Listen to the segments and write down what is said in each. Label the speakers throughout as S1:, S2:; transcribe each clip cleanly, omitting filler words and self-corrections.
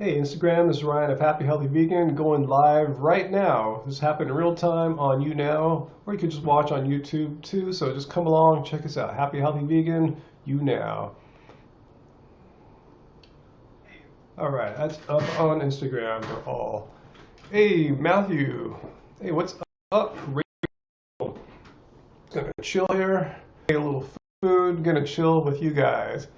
S1: Hey Instagram, this is Ryan of Happy Healthy Vegan going live right now. This happened in real time on YouNow, or you could just watch on YouTube too. So just come along, check us out. Happy Healthy Vegan, YouNow. All right, that's up on Instagram for all. Hey Matthew, hey, what's up? Rachel, gonna chill here, get a little food, gonna chill with you guys.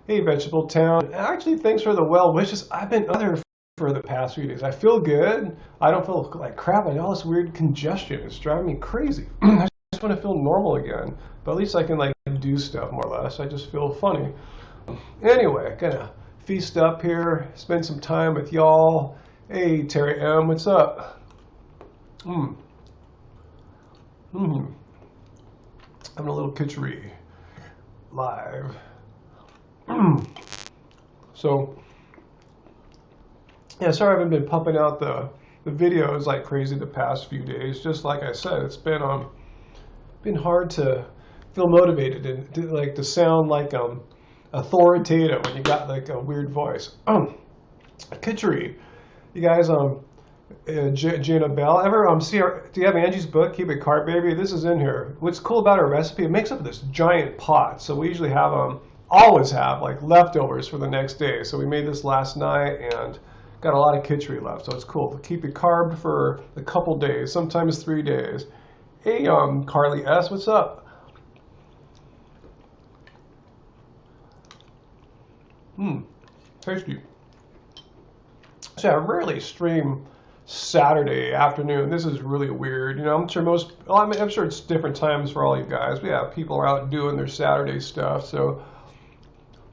S1: Hey, Vegetable Town. Actually, thanks for the well wishes. I've been other for the past few days. I feel good. I don't feel like crap. I got all this weird congestion. It's driving me crazy. I just want to feel normal again. But at least I can like do stuff more or less. I just feel funny. Anyway, gonna feast up here, spend some time with y'all. Hey, Terry M, what's up? Having a little kitchery live. So, yeah, sorry I haven't been pumping out the videos like crazy the past few days. Just like I said, it's been hard to feel motivated and to sound like authoritative when you got like a weird voice. Kitchery, you guys, Jana Bell, do you have Angie's book, Keep It Carb Baby? This is in here. What's cool about her recipe, it makes up this giant pot. So we usually have always have like leftovers for the next day. So we made this last night and got a lot of kitchery left. So it's cool. Keep it carb for a couple days, sometimes 3 days. Hey, Carly S, what's up? Tasty. So I rarely stream Saturday afternoon. This is really weird. You know, I'm sure it's different times for all you guys. We have people are out doing their Saturday stuff. So,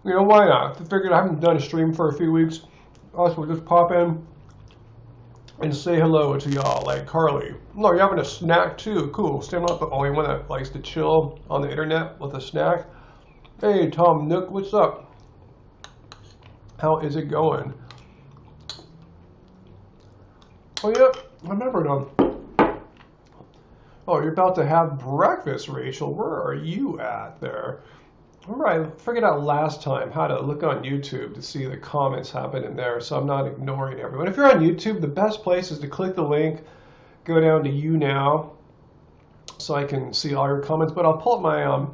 S1: you know, why not? I figured I haven't done a stream for a few weeks. Also, we'll just pop in and say hello to y'all, like Carly. No, you're having a snack too. Cool. Still not the only one that likes to chill on the internet with a snack. Hey, Tom Nook, what's up? How is it going? Oh, yeah, I remembered Oh, you're about to have breakfast, Rachel. Where are you at there? Remember, I figured out last time how to look on YouTube to see the comments happen in there, so I'm not ignoring everyone. If you're on YouTube, the best place is to click the link, go down to YouNow, so I can see all your comments. But I'll pull up my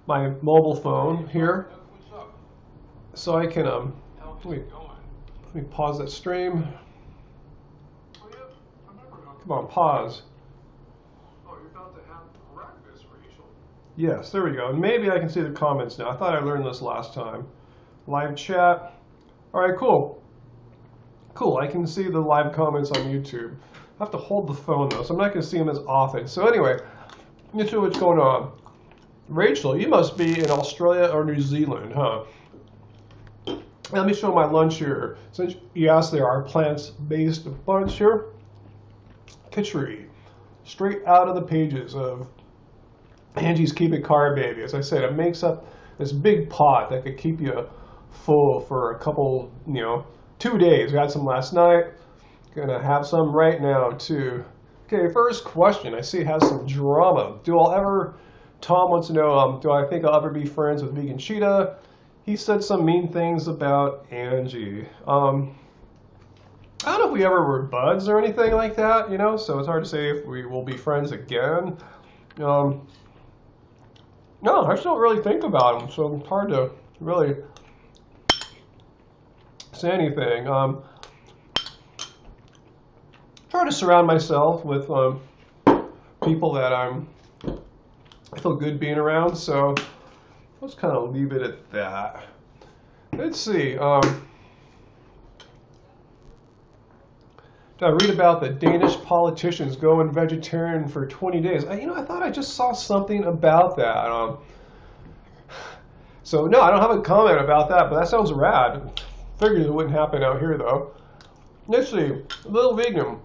S1: my mobile phone here, so I can let me pause that stream. Come on, pause. Oh, you're about to have breakfast, Rachel. Yes, there we go. And maybe I can see the comments now. I thought I learned this last time. Live chat. All right, cool. Cool, I can see the live comments on YouTube. I have to hold the phone, though, so I'm not going to see them as often. So anyway, let's see what's going on. Rachel, you must be in Australia or New Zealand, huh? Let me show my lunch here. Since you asked, there are plants-based bunch here. Kitchery, straight out of the pages of Angie's Keep It Carb Baby. As I said, it makes up this big pot that could keep you full for a couple, 2 days. We had some last night. Gonna have some right now too. Okay, first question. I see it has some drama. Tom wants to know, do I think I'll ever be friends with Vegan Cheetah? He said some mean things about Angie. I don't know if we ever were buds or anything like that, so it's hard to say if we will be friends again. No, I still really think about him, so it's hard to really say anything. Try to surround myself with people that I feel good being around, so let's kind of leave it at that. Let's see. Did I read about the Danish politicians going vegetarian for 20 days? I thought I just saw something about that. So no, I don't have a comment about that, but that sounds rad. Figured it wouldn't happen out here though. Let's see, Little Vegan.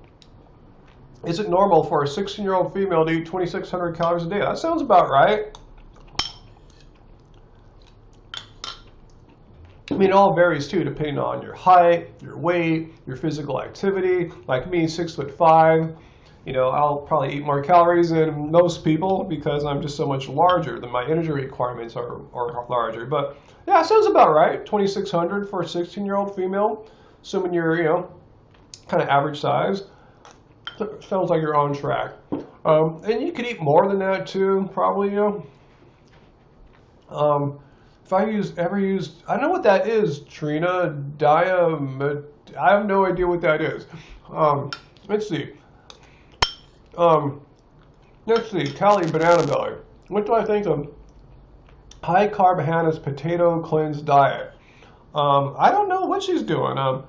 S1: Is it normal for a 16-year-old female to eat 2,600 calories a day? That sounds about right. It all varies too, depending on your height, your weight, your physical activity. Like me, 6'5", I'll probably eat more calories than most people because I'm just so much larger. My energy requirements are larger. But yeah, it sounds about right. 2,600 for a 16-year-old female. assuming you're, you know, kind of average size, sounds like you're on track. And you could eat more than that too, probably, you know. If I ever used, I don't know what that is, Trina, I have no idea what that is. Let's see. Let's see, Callie Banana Belly. What do I think of High Carb Hannah's Potato Cleanse Diet? I don't know what she's doing. I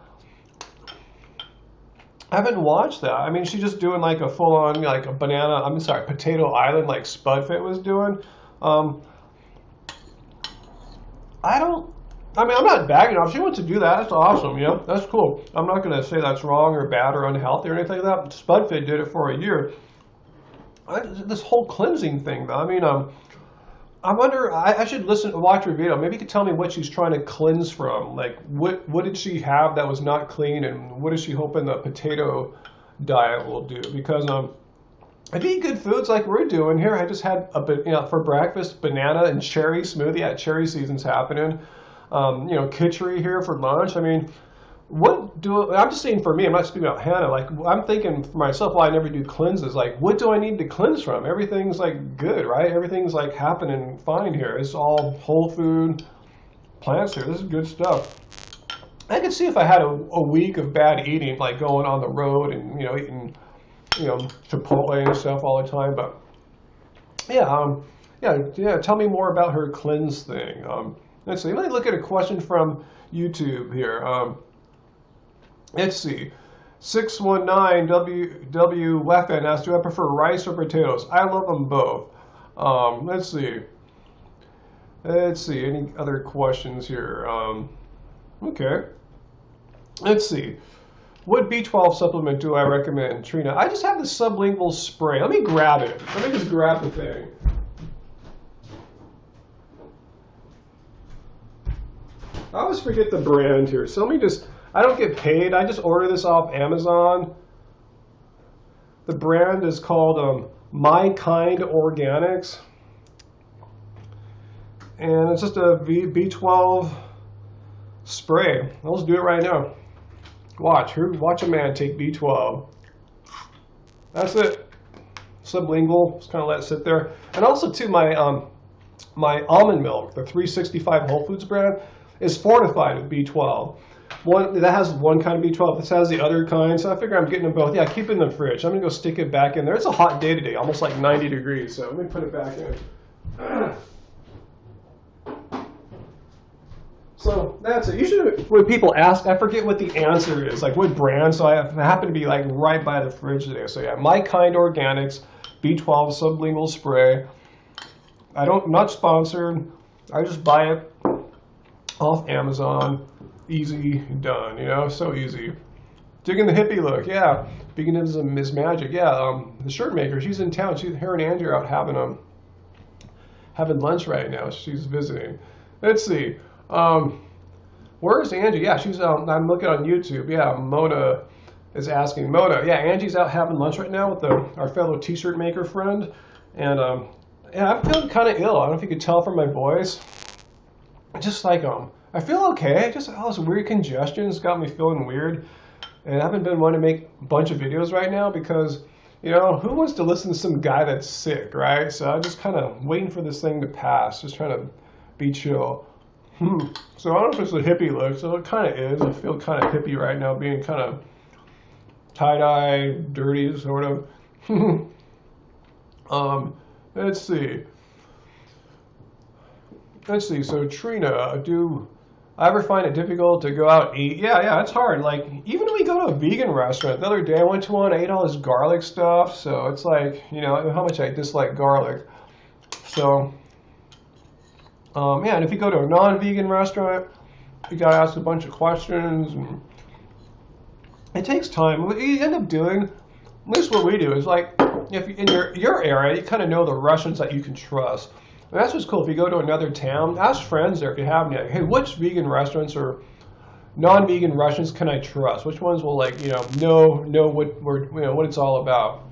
S1: haven't watched that. I mean, she's just doing like a full-on, like a Potato Island, like Spudfit was doing. I mean, I'm not bagging her. If she wants to do that, that's awesome, you know, that's cool. I'm not going to say that's wrong or bad or unhealthy or anything like that. Spudfit did it for a year. This whole cleansing thing, though, I mean, I wonder, I should watch her video. Maybe you could tell me what she's trying to cleanse from. Like, what did she have that was not clean, and what is she hoping the potato diet will do? Because I'd eat good foods like we're doing here. I just had for breakfast, banana and cherry smoothie. Yeah, cherry season's happening. You know, kitchery here for lunch. I mean, I'm just saying for me, I'm not speaking about Hannah. Like, I'm thinking for myself, why I never do cleanses. Like, what do I need to cleanse from? Everything's like good, right? Everything's like happening fine here. It's all whole food plants here. This is good stuff. I could see if I had a week of bad eating, like going on the road and, you know, eating, you know, Chipotle and stuff all the time. But yeah, tell me more about her cleanse thing. Let's see. Let me look at a question from YouTube here. Let's see. 619W Weapon asks, do I prefer rice or potatoes? I love them both. Let's see. Let's see. Any other questions here? Okay. Let's see. What B12 supplement do I recommend, Trina? I just have the sublingual spray. Let me grab it. Let me just grab the thing. I always forget the brand here. So let me just, I don't get paid. I just order this off Amazon. The brand is called My Kind Organics. And it's just a B12 spray. Let's do it right now. Watch a man take B12. That's it. Sublingual. Just kind of let it sit there. And also too, my almond milk, the 365 Whole Foods brand, is fortified with B12. That has one kind of B12. This has the other kind. So I figure I'm getting them both. Yeah, keep it in the fridge. I'm gonna go stick it back in there. It's a hot day today, almost like 90 degrees. So let me put it back in. So that's it. Usually when people ask, I forget what the answer is, like what brand. So I happen to be like right by the fridge today. So yeah, My Kind Organics, B12 sublingual spray. I'm not sponsored. I just buy it off Amazon. Easy, done, you know, so easy. Digging the hippie look, yeah. Veganism is magic, yeah. The shirt maker, she's in town. Her and Angie are out having lunch right now. She's visiting. Let's see. Where's Angie? Yeah, she's out. I'm looking on YouTube. Yeah, Mona is asking. Mona, yeah, Angie's out having lunch right now with our fellow t-shirt maker friend. And yeah, I'm feeling kind of ill. I don't know if you could tell from my voice. Just like I feel okay. Just all this weird congestion has got me feeling weird. And I haven't been wanting to make a bunch of videos right now because, you know, who wants to listen to some guy that's sick, right? So I'm just kind of waiting for this thing to pass, just trying to be chill. So I don't know if it's a hippie look, so it kind of is. I feel kind of hippie right now, being kind of tie-dye, dirty, sort of. Let's see. Let's see. So Trina, do I ever find it difficult to go out and eat? Yeah, it's hard. Like, even when we go to a vegan restaurant, the other day I went to one, I ate all this garlic stuff, so it's like, you know, how much I dislike garlic. So, yeah, and if you go to a non-vegan restaurant, you gotta ask a bunch of questions, and it takes time. What you end up doing, at least what we do, is like, if in your area, you kind of know the restaurants that you can trust. And that's what's cool. If you go to another town, ask friends there if you have any. Like, hey, which vegan restaurants or non-vegan restaurants can I trust? Which ones will, like, you know what it's all about?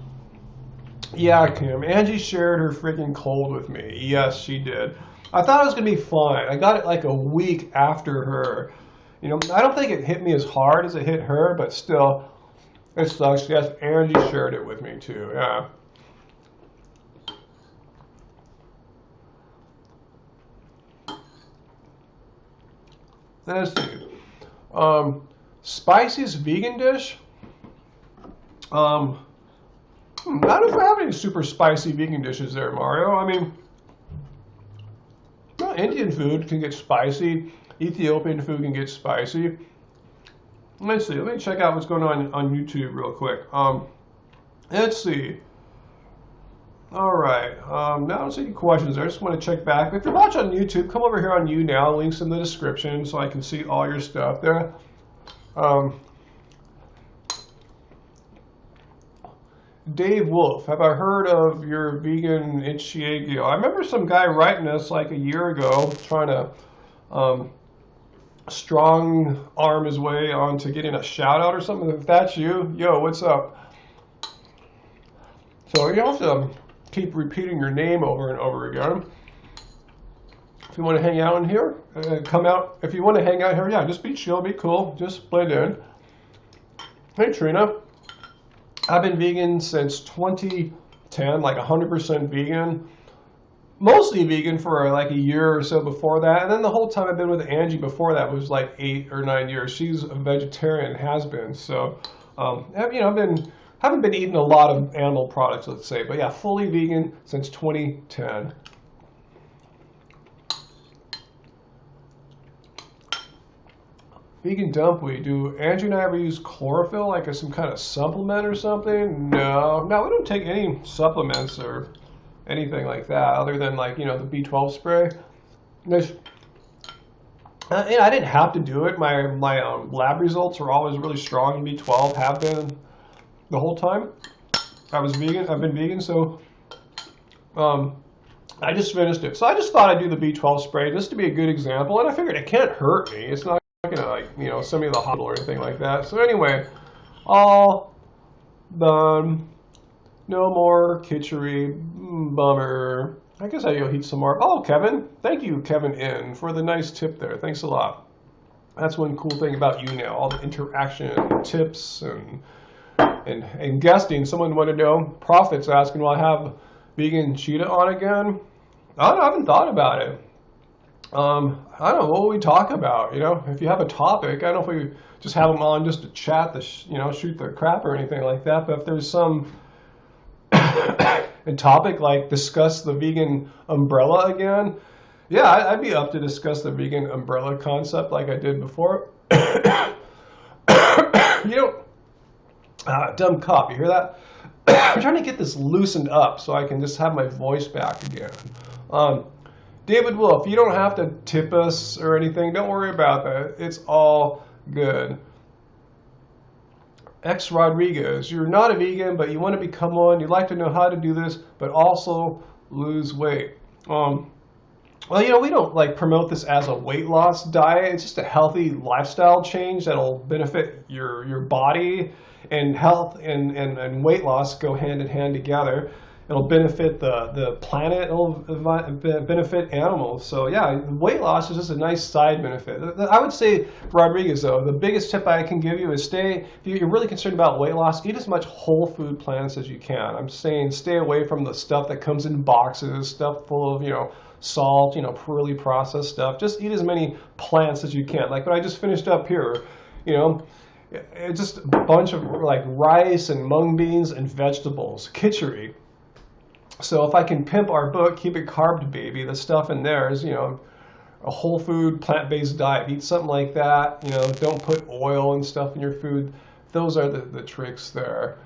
S1: Yeah, Kim. Angie shared her freaking cold with me. Yes, she did. I thought it was gonna be fine. I got it like a week after her. You know, I don't think it hit me as hard as it hit her, but still, it sucks. Yes, Angie shared it with me too. Yeah. Let's see. Spiciest vegan dish? I don't know if I have any super spicy vegan dishes there, Mario. I mean, well, Indian food can get spicy. Ethiopian food can get spicy. Let's see. Let me check out what's going on YouTube real quick. Let's see. All right. Now I don't see any questions there. I just want to check back. If you're watching on YouTube, come over here on YouNow. Links in the description so I can see all your stuff there. Dave Wolf, have I heard of your vegan Ichiego? I remember some guy writing us like a year ago trying to strong arm his way onto getting a shout out or something. If that's you, yo, what's up? So you don't have to keep repeating your name over and over again. If you want to hang out in here, come out. If you want to hang out here, yeah, just be chill, be cool, just blend in. Hey Trina, I've been vegan since 2010, like 100% vegan. Mostly vegan for like a year or so before that, and then the whole time I've been with Angie before that was like 8 or 9 years. She's a vegetarian, has been. So, you know, haven't been eating a lot of animal products, let's say, but yeah, fully vegan since 2010. Vegan dumpweed. Do Angie and I ever use chlorophyll, like as some kind of supplement or something? No, we don't take any supplements or anything like that, other than like, you know, the B12 spray. There's, you know, I didn't have to do it. My lab results are always really strong in B12, have been the whole time. I've been vegan, so I just finished it. So I just thought I'd do the B12 spray just to be a good example, and I figured it can't hurt me. It's not gonna, like, you know, send me to the hospital or anything like that. So anyway, all done. No more kitchery. Bummer. I guess I'll heat some more. Oh, Kevin. Thank you, Kevin N, for the nice tip there. Thanks a lot. That's one cool thing about YouNow. All the interaction, tips, and guesting. Someone wanted to know. Profits asking, will I have vegan cheetah on again? I haven't thought about it. I don't know. What will we talk about? You know, if you have a topic, I don't know if we just have them on just to chat, you know, shoot the crap or anything like that. But if there's some a topic like discuss the vegan umbrella again, yeah, I'd be up to discuss the vegan umbrella concept like I did before. You know, dumb cop, you hear that? I'm trying to get this loosened up so I can just have my voice back again. David Wolf, you don't have to tip us or anything. Don't worry about that. It's all good. X Rodriguez, you're not a vegan, but you want to become one. You'd like to know how to do this, but also lose weight. Well, you know, we don't like promote this as a weight loss diet. It's just a healthy lifestyle change that'll benefit your body, and health and weight loss go hand in hand together. It'll benefit the planet. It'll benefit animals. So yeah, weight loss is just a nice side benefit. I would say, Rodriguez, though, the biggest tip I can give you is if you're really concerned about weight loss, eat as much whole food plants as you can. I'm saying stay away from the stuff that comes in boxes, stuff full of, you know, salt, you know, poorly processed stuff. Just eat as many plants as you can. Like what I just finished up here, you know, it's just a bunch of like rice and mung beans and vegetables, kitchery. So if I can pimp our book, Keep It Carved Baby, the stuff in there is, you know, a whole food, plant-based diet. Eat something like that. You know, don't put oil and stuff in your food. Those are the tricks there.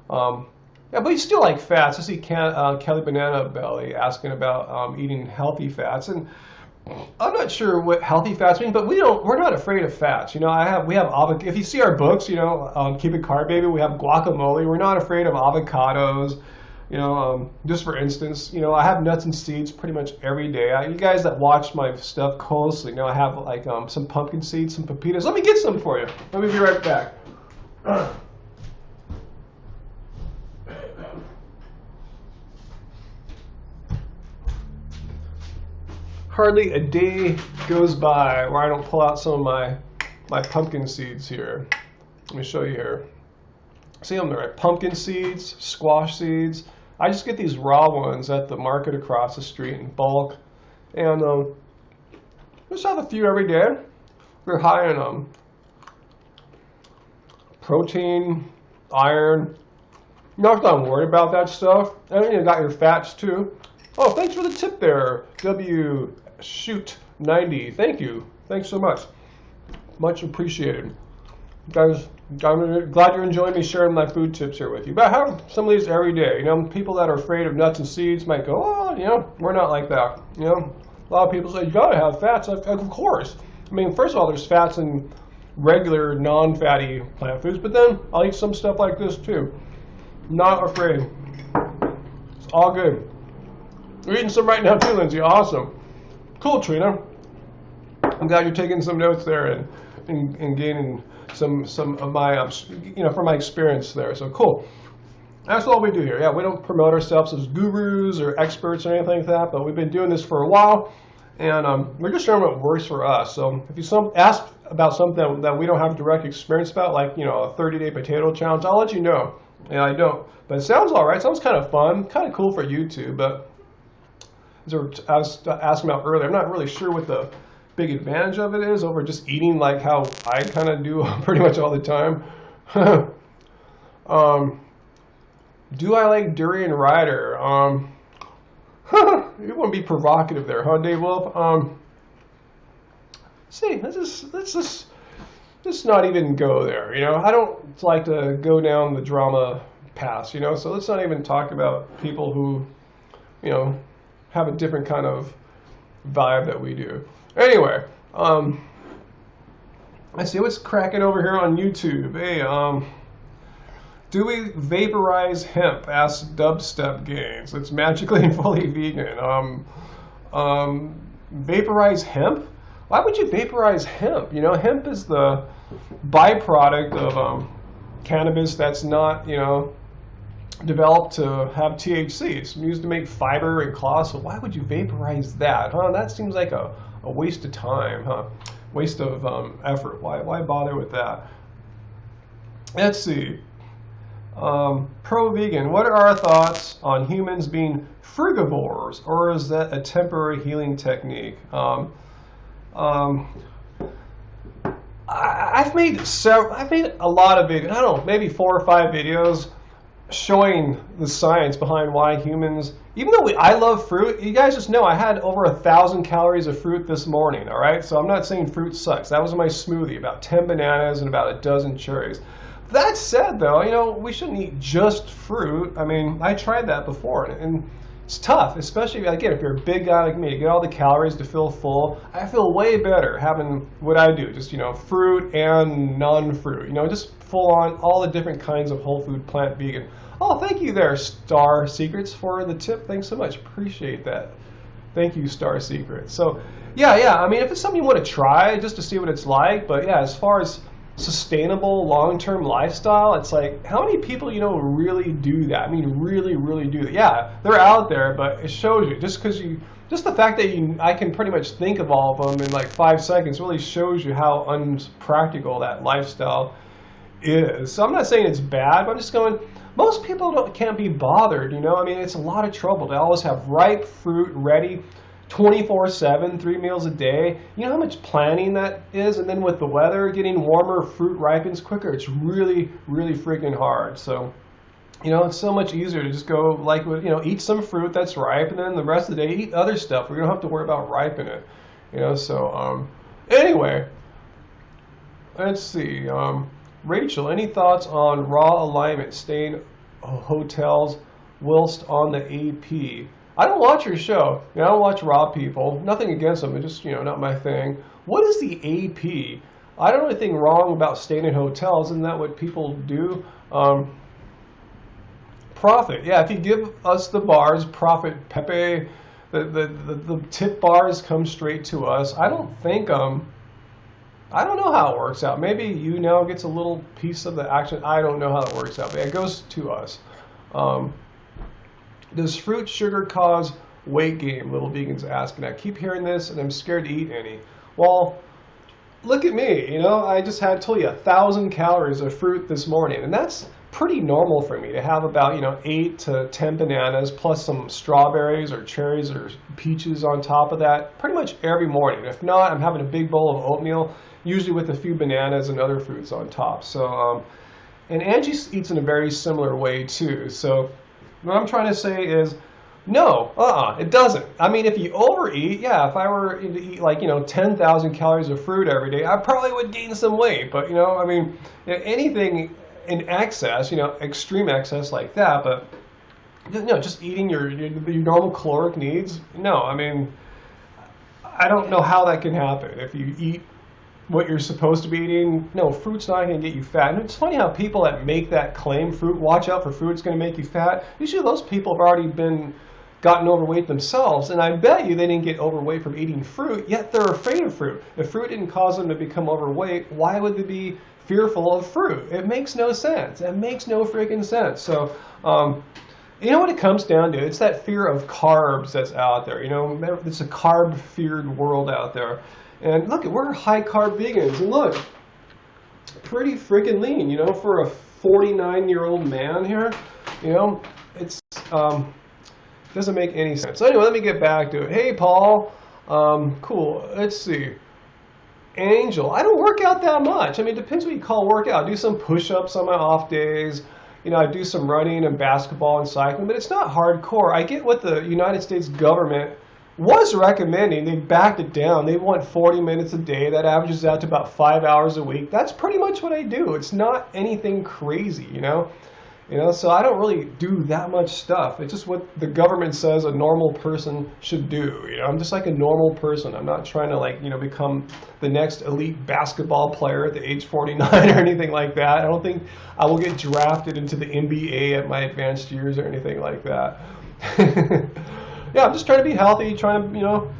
S1: Yeah, but you still like fats. I see Kelly Banana Belly asking about eating healthy fats, and I'm not sure what healthy fats mean, but we're not afraid of fats. You know, we have avocado. If you see our books, you know, Keep It Carb Baby, we have guacamole. We're not afraid of avocados. You know, just for instance, you know, I have nuts and seeds pretty much every day. You guys that watch my stuff closely know I have like some pumpkin seeds, some pepitas. Let me get some for you. Let me be right back. Hardly a day goes by where I don't pull out some of my my pumpkin seeds here. Let me show you here. See them there, right? Pumpkin seeds, squash seeds. I just get these raw ones at the market across the street in bulk. And just have a few every day. They're high in protein, iron. You're not gonna worry about that stuff. And you got your fats too. Oh, thanks for the tip there, Shoot90. Thank you. Thanks so much. Much appreciated. Guys, I'm glad you're enjoying me sharing my food tips here with you. But I have some of these every day. You know, people that are afraid of nuts and seeds might go, oh, you know, we're not like that. You know, a lot of people say, you gotta have fats. Of course. I mean, first of all, there's fats in regular non-fatty plant foods, but then I'll eat some stuff like this too. Not afraid. It's all good. We're eating some right now too, Lindsay. Awesome. Cool, Trina. I'm glad you're taking some notes there and gaining some of my, you know, from my experience there. So cool. That's all we do here. Yeah, we don't promote ourselves as gurus or experts or anything like that, but we've been doing this for a while, and we're just sharing what works for us. So if you ask about something that we don't have direct experience about, like, you know, a 30-day potato challenge, I'll let you know. And I don't. But it sounds all right. Sounds kind of fun, kind of cool for YouTube. But as I was asking about earlier, I'm not really sure what the big advantage of it is over just eating like how I kind of do pretty much all the time. Do I like Durian Rider? You want to be provocative there, huh, Dave Wolf? See, let's just not even go there. You know, I don't like to go down the drama path. You know, so let's not even talk about people who, you know, have a different kind of vibe that we do. Anyway, let's see what's cracking over here on YouTube. Hey, do we vaporize hemp? Asks Dubstep Gains. It's magically and fully vegan. Vaporize hemp? Why would you vaporize hemp? You know, hemp is the byproduct of cannabis that's not, you know, developed to have THC. It's used to make fiber and cloth, so why would you vaporize that? Huh? That seems like a waste of time, huh? Waste of effort. Why bother with that? Let's see. Pro-vegan, what are our thoughts on humans being frugivores, or is that a temporary healing technique? I've made a lot of videos, I don't know, maybe 4 or 5 videos showing the science behind why humans, even though I love fruit, you guys just know I had over 1,000 calories of fruit this morning, all right? So I'm not saying fruit sucks. That was my smoothie, about 10 bananas and about a dozen cherries. That said, though, you know, we shouldn't eat just fruit. I mean, I tried that before, and it's tough, especially, again, if you're a big guy like me, to get all the calories to feel full. I feel way better having what I do, just, you know, fruit and non-fruit, you know, just full on all the different kinds of whole food, plant, vegan. Oh, thank you there, Star Secrets, for the tip. Thanks so much. Appreciate that. Thank you, Star Secrets. So, yeah, I mean, if it's something you want to try just to see what it's like, but yeah, as far as sustainable long-term lifestyle, it's like, how many people, you know, really do that? I mean, really do that. Yeah, they're out there, but it shows you, just the fact that I can pretty much think of all of them in like 5 seconds really shows you how unpractical that lifestyle is. So I'm not saying it's bad, but I'm just going, most people can't be bothered, you know? I mean, it's a lot of trouble to always have ripe fruit ready 24/7, 3 meals a day. You know how much planning that is? And then with the weather getting warmer, fruit ripens quicker. It's really freaking hard. So, you know, it's so much easier to just go, like, you know, eat some fruit that's ripe, and then the rest of the day eat other stuff. We don't have to worry about ripening it. You know, so, anyway, let's see. Rachel, any thoughts on raw alignment, staying hotels whilst on the AP? I don't watch your show. You know, I don't watch raw people. Nothing against them. It's just, you know, not my thing. What is the AP? I don't know anything wrong about staying in hotels. Isn't that what people do? Profit. Yeah, if you give us the bars, profit, Pepe, the tip bars come straight to us. I don't think, I don't know how it works out. Maybe YouNow gets a little piece of the action. I don't know how it works out, but it goes to us. Does fruit sugar cause weight gain? Little Vegan's asking. I keep hearing this, and I'm scared to eat any. Well, look at me, you know, I just had told you 1,000 calories of fruit this morning, and that's pretty normal for me to have about, you know, 8 to 10 bananas plus some strawberries or cherries or peaches on top of that pretty much every morning. If not, I'm having a big bowl of oatmeal, usually with a few bananas and other fruits on top. So, and Angie eats in a very similar way too. So what I'm trying to say is, no, it doesn't. I mean, if you overeat, yeah, if I were to eat like, you know, 10,000 calories of fruit every day, I probably would gain some weight. But, you know, I mean, anything in excess, you know, extreme excess like that, but, you know, just eating your normal caloric needs, no, I mean, I don't know how that can happen. If you eat what you're supposed to be eating, no, fruit's not going to get you fat. And it's funny how people that make that claim, fruit, watch out for fruit, it's going to make you fat, usually those people have already gotten overweight themselves, and I bet you they didn't get overweight from eating fruit, yet they're afraid of fruit. If fruit didn't cause them to become overweight, why would they be fearful of fruit? It makes no sense. It makes no freaking sense. So, you know what it comes down to? It's that fear of carbs that's out there. You know, it's a carb-feared world out there. And look, we're high-carb vegans, and look, pretty freaking lean, you know, for a 49-year-old man here. You know, it's doesn't make any sense. So anyway, let me get back to it. Hey, Paul. Cool. Let's see. Angel. I don't work out that much. I mean, it depends what you call workout. I do some push-ups on my off days. You know, I do some running and basketball and cycling, but it's not hardcore. I get what the United States government was recommending. They backed it down. They want 40 minutes a day. That averages out to about 5 hours a week. That's pretty much what I do. It's not anything crazy, you know. So I don't really do that much stuff. It's just what the government says a normal person should do. You know, I'm just like a normal person. I'm not trying to, like, you know, become the next elite basketball player at the age 49 or anything like that. I don't think I will get drafted into the NBA at my advanced years or anything like that. Yeah, I'm just trying to be healthy, trying to, you know,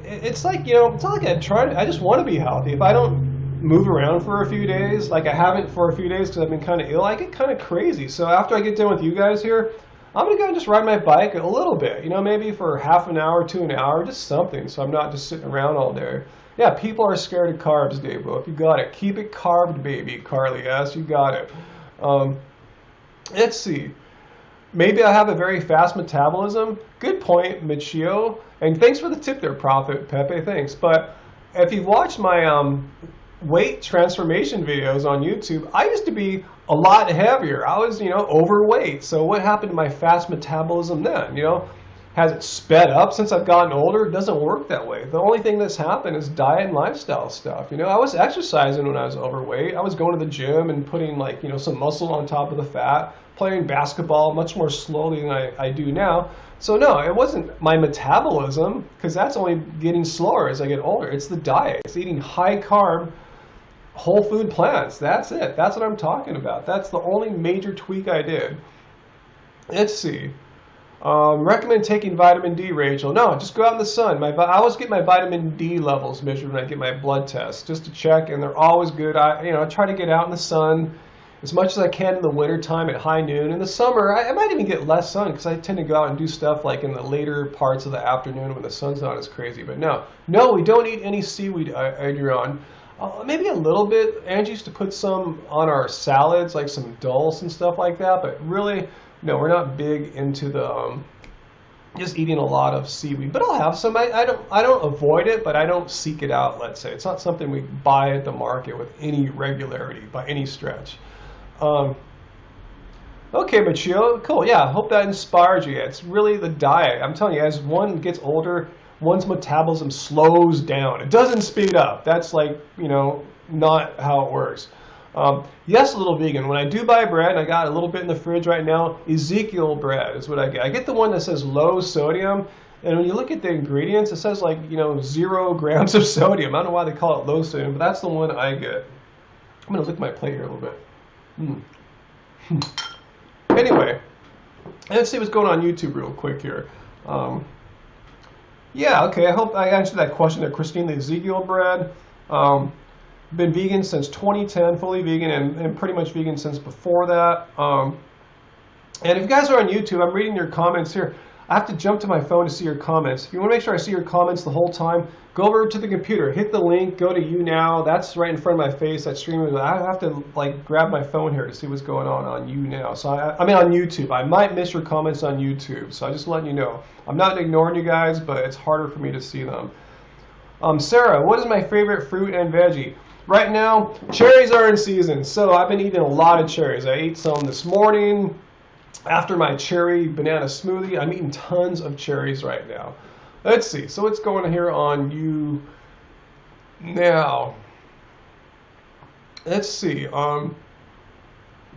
S1: it's like, you know, it's not like I just want to be healthy. If I don't move around for a few days, like I haven't for a few days because I've been kind of ill, I get kind of crazy. So after I get done with you guys here, I'm going to go and just ride my bike a little bit, you know, maybe for half an hour to an hour, just something, so I'm not just sitting around all day. Yeah, people are scared of carbs, Dave Wolf. You got it. Keep it carbed, baby, Carly. Yes, you got it. Let's see. Maybe I have a very fast metabolism. Good point, Michio. And thanks for the tip there, Prophet Pepe. Thanks. But if you've watched my weight transformation videos on YouTube, I used to be a lot heavier. I was, you know, overweight. So what happened to my fast metabolism then? You know, has it sped up since I've gotten older? It doesn't work that way. The only thing that's happened is diet and lifestyle stuff. You know, I was exercising when I was overweight. I was going to the gym and putting, like, you know, some muscle on top of the fat, playing basketball much more slowly than I do now. So no, it wasn't my metabolism, because that's only getting slower as I get older. It's the diet. It's eating high carb, whole food plants. That's it. That's what I'm talking about. That's the only major tweak I did. Let's see. Recommend taking vitamin D, Rachel. No, just go out in the sun. I always get my vitamin D levels measured when I get my blood test, just to check, and they're always good. I try to get out in the sun as much as I can in the winter time at high noon. In the summer, I might even get less sun because I tend to go out and do stuff like in the later parts of the afternoon when the sun's not as crazy. But no, we don't eat any seaweed, Adrian. Maybe a little bit. Angie used to put some on our salads, like some dulse and stuff like that. But really, no, we're not big into the just eating a lot of seaweed. But I'll have some. I don't avoid it, but I don't seek it out. Let's say it's not something we buy at the market with any regularity by any stretch. Okay, Machio, cool. Yeah, I hope that inspires you. It's really the diet. I'm telling you, as one gets older, one's metabolism slows down. It doesn't speed up. That's like, you know, not how it works. Yes, a little vegan. When I do buy bread, I got a little bit in the fridge right now, Ezekiel bread is what I get. I get the one that says low sodium, and when you look at the ingredients, it says like, you know, 0 grams of sodium. I don't know why they call it low sodium, but that's the one I get. I'm going to lick my plate here a little bit. Anyway, let's see what's going on YouTube real quick here. Yeah, okay, I hope I answered that question there, Christine. The Ezekiel bread. Been vegan since 2010, fully vegan, and pretty much vegan since before that. And if you guys are on YouTube, I'm reading your comments here. I have to jump to my phone to see your comments. If you want to make sure I see your comments the whole time, go over to the computer, hit the link, go to YouNow. That's right in front of my face. That stream. I have to like grab my phone here to see what's going on YouNow. So I mean on YouTube. I might miss your comments on YouTube. So I just letting you know. I'm not ignoring you guys, but it's harder for me to see them. Sarah, what is my favorite fruit and veggie? Right now, cherries are in season. So I've been eating a lot of cherries. I ate some this morning. After my cherry banana smoothie, I'm eating tons of cherries right now. Let's see. So what's going on here on YouNow? Let's see.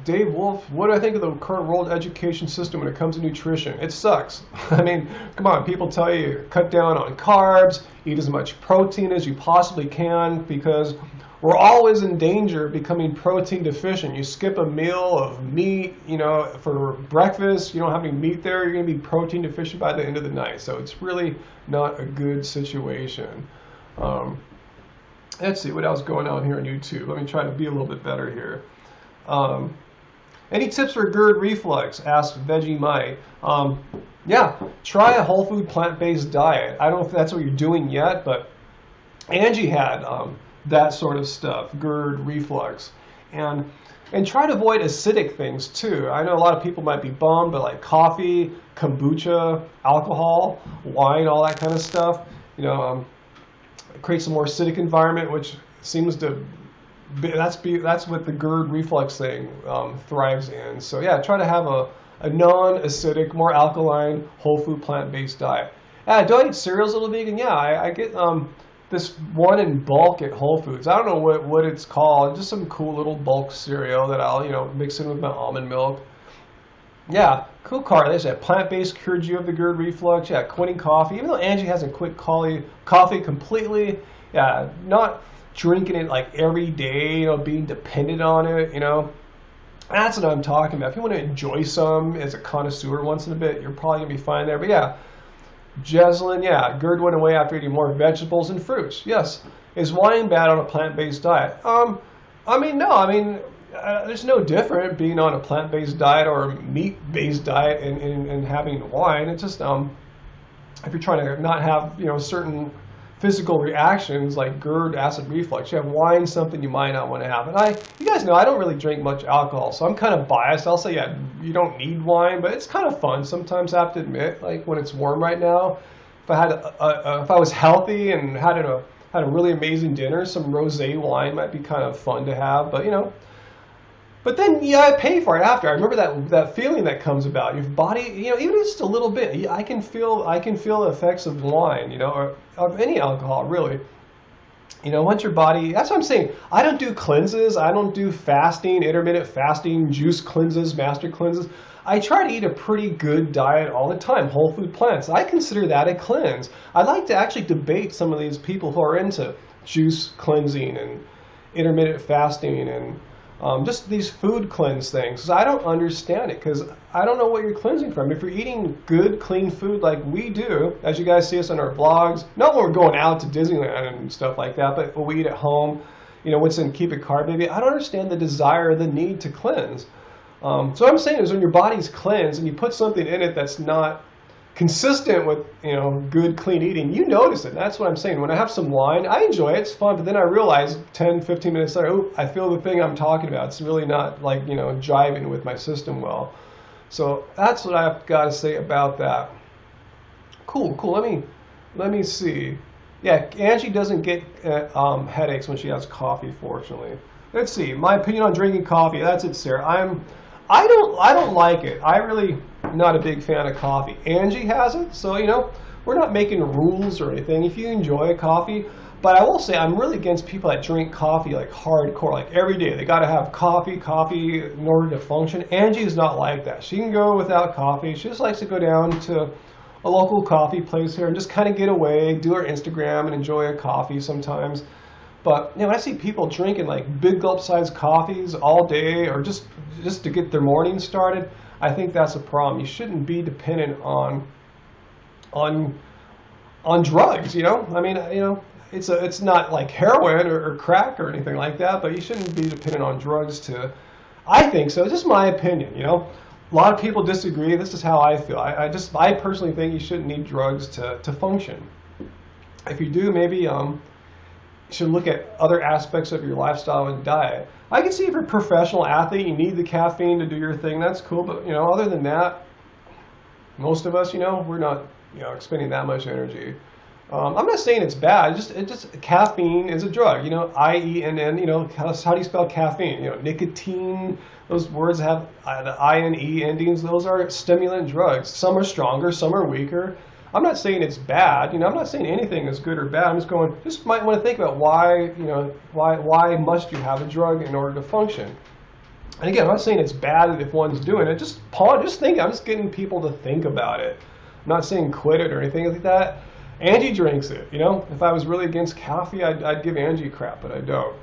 S1: Dave Wolf, what do I think of the current world education system when it comes to nutrition? It sucks. I mean, come on. People tell you cut down on carbs, eat as much protein as you possibly can, because we're always in danger of becoming protein deficient. You skip a meal of meat, you know, for breakfast, you don't have any meat there, you're going to be protein deficient by the end of the night. So it's really not a good situation. Let's see what else is going on here on YouTube. Let me try to be a little bit better here. Any tips for GERD reflux? Asked Veggie Mai. Yeah, try a whole food plant-based diet. I don't know if that's what you're doing yet, but Angie had that sort of stuff, GERD, reflux, and try to avoid acidic things too. I know a lot of people might be bummed, but like coffee, kombucha, alcohol, wine, all that kind of stuff, you know, creates a more acidic environment, which seems to that's what the GERD reflux thing thrives in. So yeah, try to have a non-acidic, more alkaline, whole food plant-based diet. Do I eat cereals a little vegan? Yeah, I get this one in bulk at Whole Foods. I don't know what it's called. Just some cool little bulk cereal that I'll mix in with my almond milk. Yeah, cool card. They said plant-based cured you of the GERD reflux. Yeah, quitting coffee. Even though Angie hasn't quit coffee completely. Yeah, not drinking it like every day. Being dependent on it. That's what I'm talking about. If you want to enjoy some as a connoisseur once in a bit, you're probably gonna be fine there. But yeah. Jeslyn, yeah, GERD went away after eating more vegetables and fruits. Yes. Is wine bad on a plant-based diet? I mean, no. I mean, there's no different being on a plant-based diet or a meat-based diet and having wine. It's just if you're trying to not have certain physical reactions like GERD, acid reflux, you have wine, something you might not want to have. And you guys know I don't really drink much alcohol, so I'm kind of biased. I'll say, yeah, you don't need wine, but it's kind of fun. Sometimes I have to admit, like when it's warm right now, if I was healthy and had a really amazing dinner, some rosé wine might be kind of fun to have. But but then I pay for it after. I remember that feeling that comes about your body. Even just a little bit. I can feel the effects of wine, or of any alcohol, really. Once your body. That's what I'm saying. I don't do cleanses. I don't do fasting, intermittent fasting, juice cleanses, master cleanses. I try to eat a pretty good diet all the time. Whole food plants. I consider that a cleanse. I'd like to actually debate some of these people who are into juice cleansing and intermittent fasting and just these food cleanse things, because I don't understand it, because I don't know what you're cleansing from. If you're eating good, clean food like we do, as you guys see us on our vlogs, not when we're going out to Disneyland and stuff like that, but when we eat at home, what's in Keep It Carb Baby, I don't understand the desire or the need to cleanse. So what I'm saying is when your body's cleansed and you put something in it that's not consistent with good clean eating, you notice it. That's what I'm saying. When I have some wine, I enjoy it, it's fun, but then I realize 10-15 minutes later, oh, I feel the thing I'm talking about. It's really not like jiving with my system well. So that's what I've got to say about that. Cool. Let me see. Yeah, Angie doesn't get headaches when she has coffee, fortunately. Let's see. My opinion on drinking coffee. That's it, Sarah. I don't like it. I really not a big fan of coffee. Angie has it, so we're not making rules or anything. If you enjoy coffee, but I will say I'm really against people that drink coffee like hardcore, like every day. They got to have coffee in order to function. Angie is not like that. She can go without coffee. She just likes to go down to a local coffee place here and just kind of get away, do her Instagram, and enjoy a coffee sometimes. But when I see people drinking like big gulp-sized coffees all day, or just to get their morning started, I think that's a problem. You shouldn't be dependent on drugs. I mean, it's not like heroin or crack or anything like that, but you shouldn't be dependent on drugs to. I think so. It's just my opinion. A lot of people disagree. This is how I feel. I personally think you shouldn't need drugs to function. If you do, maybe you should look at other aspects of your lifestyle and diet. I can see if you're a professional athlete, you need the caffeine to do your thing. That's cool, but other than that, most of us, we're not, expending that much energy. I'm not saying it's bad. It just caffeine is a drug. IENN. How do you spell caffeine? Nicotine. Those words have the INE endings. Those are stimulant drugs. Some are stronger, some are weaker. I'm not saying it's bad. I'm not saying anything is good or bad. I'm just might want to think about why must you have a drug in order to function. And again, I'm not saying it's bad if one's doing it. Just think. I'm just getting people to think about it. I'm not saying quit it or anything like that. Angie drinks it. If I was really against coffee, I'd give Angie crap, but I don't.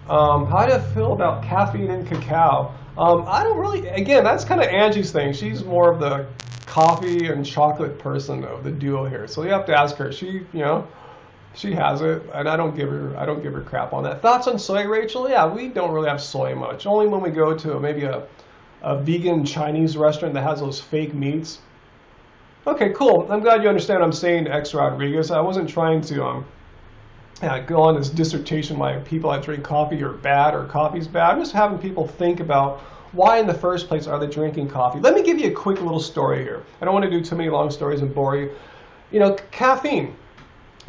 S1: How do I feel about caffeine in cacao? I don't really. Again, that's kind of Angie's thing. She's more of the coffee and chocolate person of the duo here. So you have to ask her. She has it, and I don't give her crap on that. Thoughts on soy, Rachel? Yeah, we don't really have soy much. Only when we go to maybe a vegan Chinese restaurant that has those fake meats. Okay, cool. I'm glad you understand what I'm saying, X Rodriguez. I wasn't trying to go on this dissertation why people that drink coffee are bad or coffee's bad. I'm just having people think about why in the first place are they drinking coffee. Let me give you a quick little story here. I don't want to do too many long stories and bore you. Caffeine.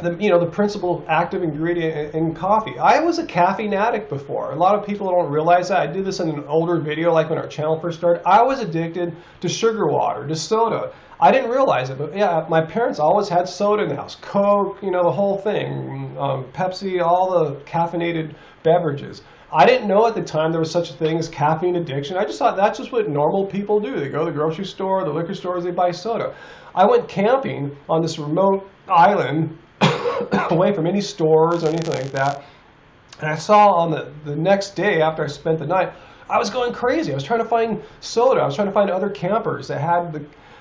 S1: The principal active ingredient in coffee. I was a caffeine addict before. A lot of people don't realize that. I did this in an older video, like when our channel first started. I was addicted to sugar water, to soda. I didn't realize it, but yeah, my parents always had soda in the house. Coke, the whole thing. Pepsi, all the caffeinated beverages. I didn't know at the time there was such a thing as caffeine addiction. I just thought that's just what normal people do. They go to the grocery store, the liquor stores, they buy soda. I went camping on this remote island away from any stores or anything like that. And I saw on the next day after I spent the night, I was going crazy. I was trying to find soda. I was trying to find other campers that had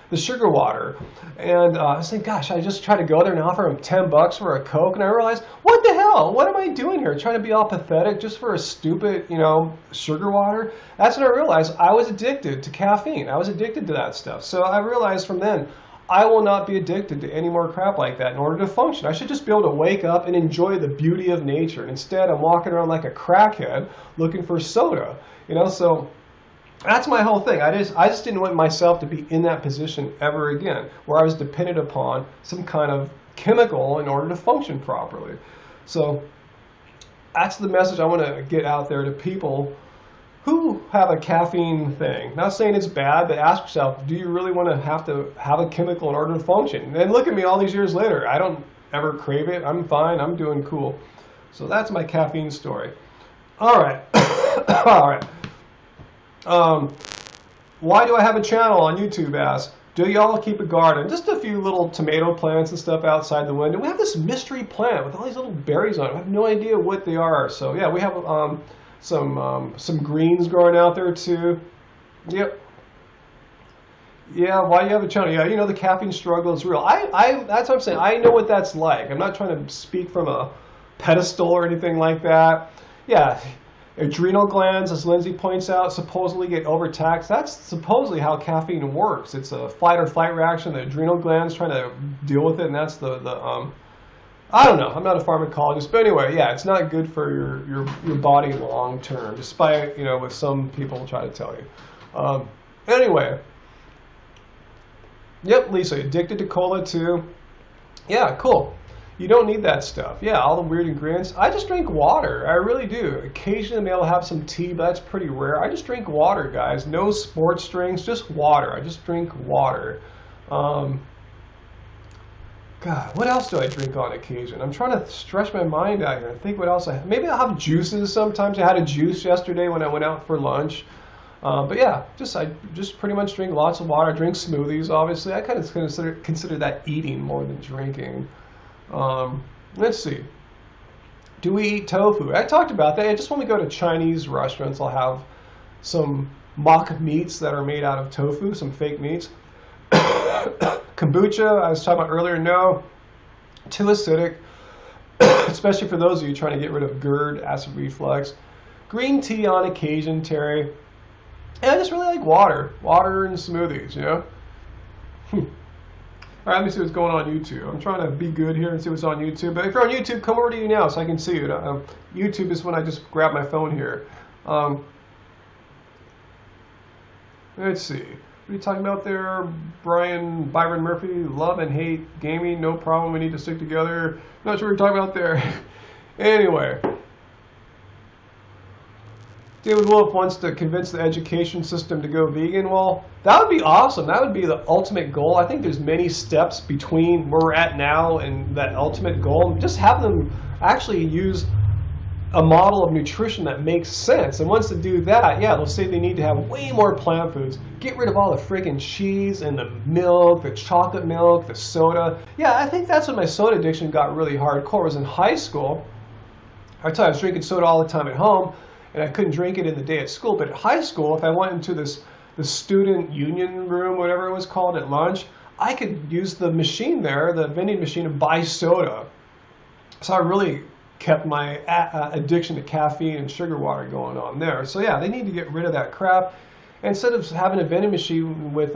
S1: the sugar water. And I was thinking, gosh, I just tried to go there and offer them $10 for a Coke. And I realized, what the hell? What am I doing here? Trying to be all pathetic just for a stupid, sugar water? That's when I realized I was addicted to caffeine. I was addicted to that stuff. So I realized from then, I will not be addicted to any more crap like that in order to function. I should just be able to wake up and enjoy the beauty of nature. And instead, I'm walking around like a crackhead looking for soda. So that's my whole thing. I just didn't want myself to be in that position ever again, where I was dependent upon some kind of chemical in order to function properly. So that's the message I want to get out there to people who have a caffeine thing. Not saying it's bad, but ask yourself, do you really want to have a chemical in order to function? And look at me all these years later. I don't ever crave it. I'm fine. I'm doing cool. So that's my caffeine story. All right. All right. Why do I have a channel on YouTube? Ask. Do y'all keep a garden? Just a few little tomato plants and stuff outside the window. We have this mystery plant with all these little berries on it. I have no idea what they are. So yeah, we have some greens growing out there too. Yep. Yeah, why do you have a channel? Yeah, the caffeine struggle is real. That's what I'm saying. I know what that's like. I'm not trying to speak from a pedestal or anything like that. Yeah, adrenal glands, as Lindsay points out, supposedly get overtaxed. That's supposedly how caffeine works. It's a fight or flight reaction. The adrenal glands trying to deal with it, and that's I don't know. I'm not a pharmacologist, but anyway, yeah, it's not good for your body long term, despite what some people try to tell you. Anyway, yep, Lisa, addicted to cola too. Yeah, cool. You don't need that stuff. Yeah, all the weird ingredients. I just drink water. I really do. Occasionally I'll have some tea, but that's pretty rare. I just drink water, guys. No sports drinks, just water. I just drink water. God, what else do I drink on occasion? I'm trying to stretch my mind out here and think what else I have. Maybe I'll have juices sometimes. I had a juice yesterday when I went out for lunch. But yeah, I just pretty much drink lots of water. I drink smoothies, obviously. I kind of consider that eating more than drinking. Let's see. Do we eat tofu? I talked about that. Just when we go to Chinese restaurants, I'll have some mock meats that are made out of tofu, some fake meats. Kombucha, I was talking about earlier, no. Too acidic, especially for those of you trying to get rid of GERD, acid reflux. Green tea on occasion, Terry. And I just really like water and smoothies, you know. All right, let me see what's going on YouTube. I'm trying to be good here and see what's on YouTube. But if you're on YouTube, come over to YouNow so I can see you. YouTube is when I just grab my phone here. Let's see. What are you talking about there, Byron Murphy? Love and hate gaming, no problem. We need to stick together. Not sure what you're talking about there. Anyway. David Wolf wants to convince the education system to go vegan. Well, that would be awesome. That would be the ultimate goal. I think there's many steps between where we're at now and that ultimate goal. Just have them actually use a model of nutrition that makes sense. And once they do that, yeah, they'll say they need to have way more plant foods. Get rid of all the freaking cheese and the milk, the chocolate milk, the soda. Yeah, I think that's when my soda addiction got really hardcore. I was in high school. I tell you, I was drinking soda all the time at home, and I couldn't drink it in the day at school. But at high school, if I went into the student union room, whatever it was called, at lunch, I could use the machine there, the vending machine, and buy soda. So I really kept my addiction to caffeine and sugar water going on there. So yeah, they need to get rid of that crap. Instead of having a vending machine with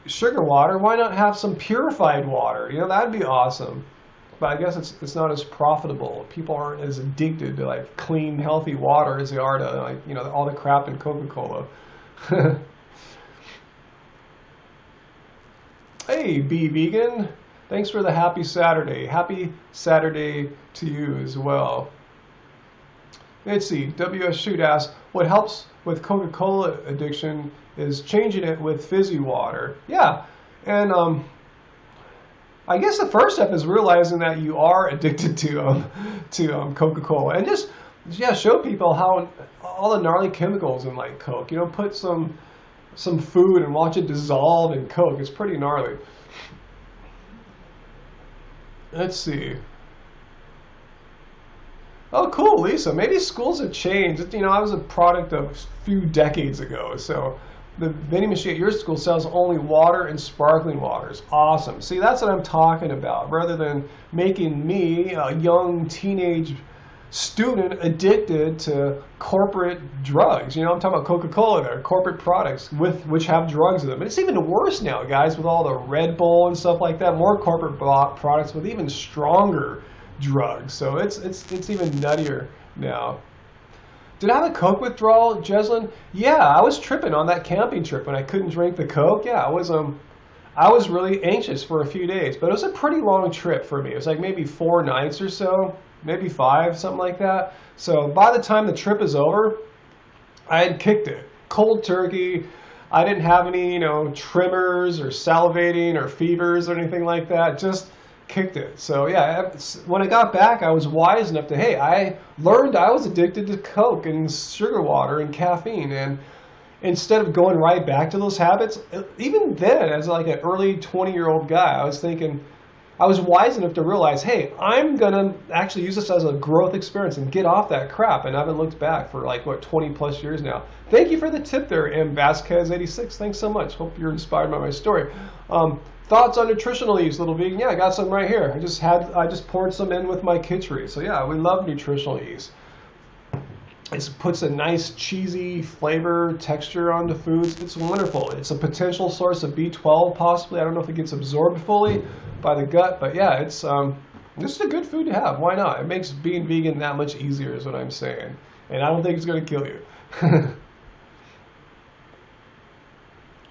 S1: sugar water, why not have some purified water? You know, that'd be awesome. But I guess it's not as profitable. People aren't as addicted to like clean, healthy water as they are to like, you know, all the crap in Coca-Cola. Hey, Be Vegan. Thanks for the happy Saturday. Happy Saturday to you as well. Let's see. WS Shoot asks, what helps with Coca-Cola addiction is changing it with fizzy water. Yeah, and I guess the first step is realizing that you are addicted to Coca-Cola, and just show people how all the gnarly chemicals in like Coke. You know, put some food and watch it dissolve in Coke. It's pretty gnarly. Let's see. Oh, cool, Lisa. Maybe schools have changed. You know, I was a product of a few decades ago. So the vending machine at your school sells only water and sparkling waters. Awesome. See, that's what I'm talking about. Rather than making me, a young teenage student, addicted to corporate drugs. You know, I'm talking about Coca-Cola there, corporate products which have drugs in them. And it's even worse now, guys, with all the Red Bull and stuff like that. More corporate products with even stronger drugs. So it's even nuttier now. Did I have a Coke withdrawal, Jeslyn? Yeah, I was tripping on that camping trip when I couldn't drink the Coke. Yeah, I was really anxious for a few days, but it was a pretty long trip for me. It was like maybe 4 nights or so. Maybe 5, something like that. So by the time the trip is over, I had kicked it. Cold turkey. I didn't have any, you know, tremors or salivating or fevers or anything like that. Just kicked it. So yeah, when I got back, I was wise enough to, hey, I learned I was addicted to Coke and sugar water and caffeine. And instead of going right back to those habits, even then, as like an early 20-year-old guy, I was thinking, I was wise enough to realize, hey, I'm going to actually use this as a growth experience and get off that crap. And I haven't looked back for like, 20 plus years now. Thank you for the tip there, M. Vasquez86. Thanks so much. Hope you're inspired by my story. Thoughts on nutritional yeast, little vegan? Yeah, I got some right here. I just poured some in with my kitchery. So yeah, we love nutritional yeast. It puts a nice cheesy flavor, texture onto foods. It's wonderful. It's a potential source of B12 possibly. I don't know if it gets absorbed fully by the gut, but yeah, it's this is a good food to have. Why not? It makes being vegan that much easier is what I'm saying. And I don't think it's going to kill you.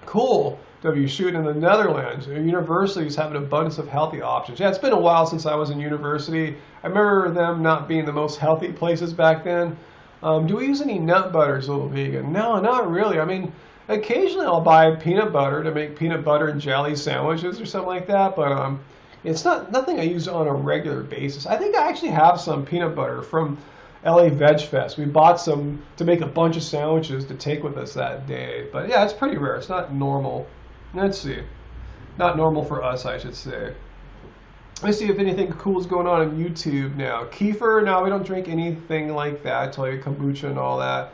S1: Cool. W. Shoot in the Netherlands. Universities have an abundance of healthy options. Yeah, it's been a while since I was in university. I remember them not being the most healthy places back then. Do we use any nut butters, little vegan? No, not really. I mean, occasionally I'll buy peanut butter to make peanut butter and jelly sandwiches or something like that, but it's nothing I use on a regular basis. I think I actually have some peanut butter from LA Veg Fest. We bought some to make a bunch of sandwiches to take with us that day. But yeah, it's pretty rare. It's not normal. Let's see. Not normal for us, I should say. Let's see if anything cool is going on YouTube now. Kefir? No, we don't drink anything like that. I tell you, kombucha and all that.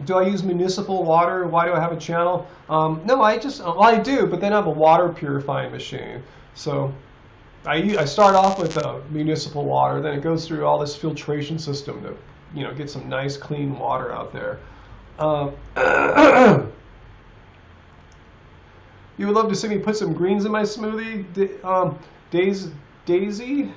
S1: Do I use municipal water? Why do I have a channel? No, I do, but then I have a water purifying machine. So I start off with municipal water, then it goes through all this filtration system to, you know, get some nice clean water out there. Um, you would love to see me put some greens in my smoothie? Daisy?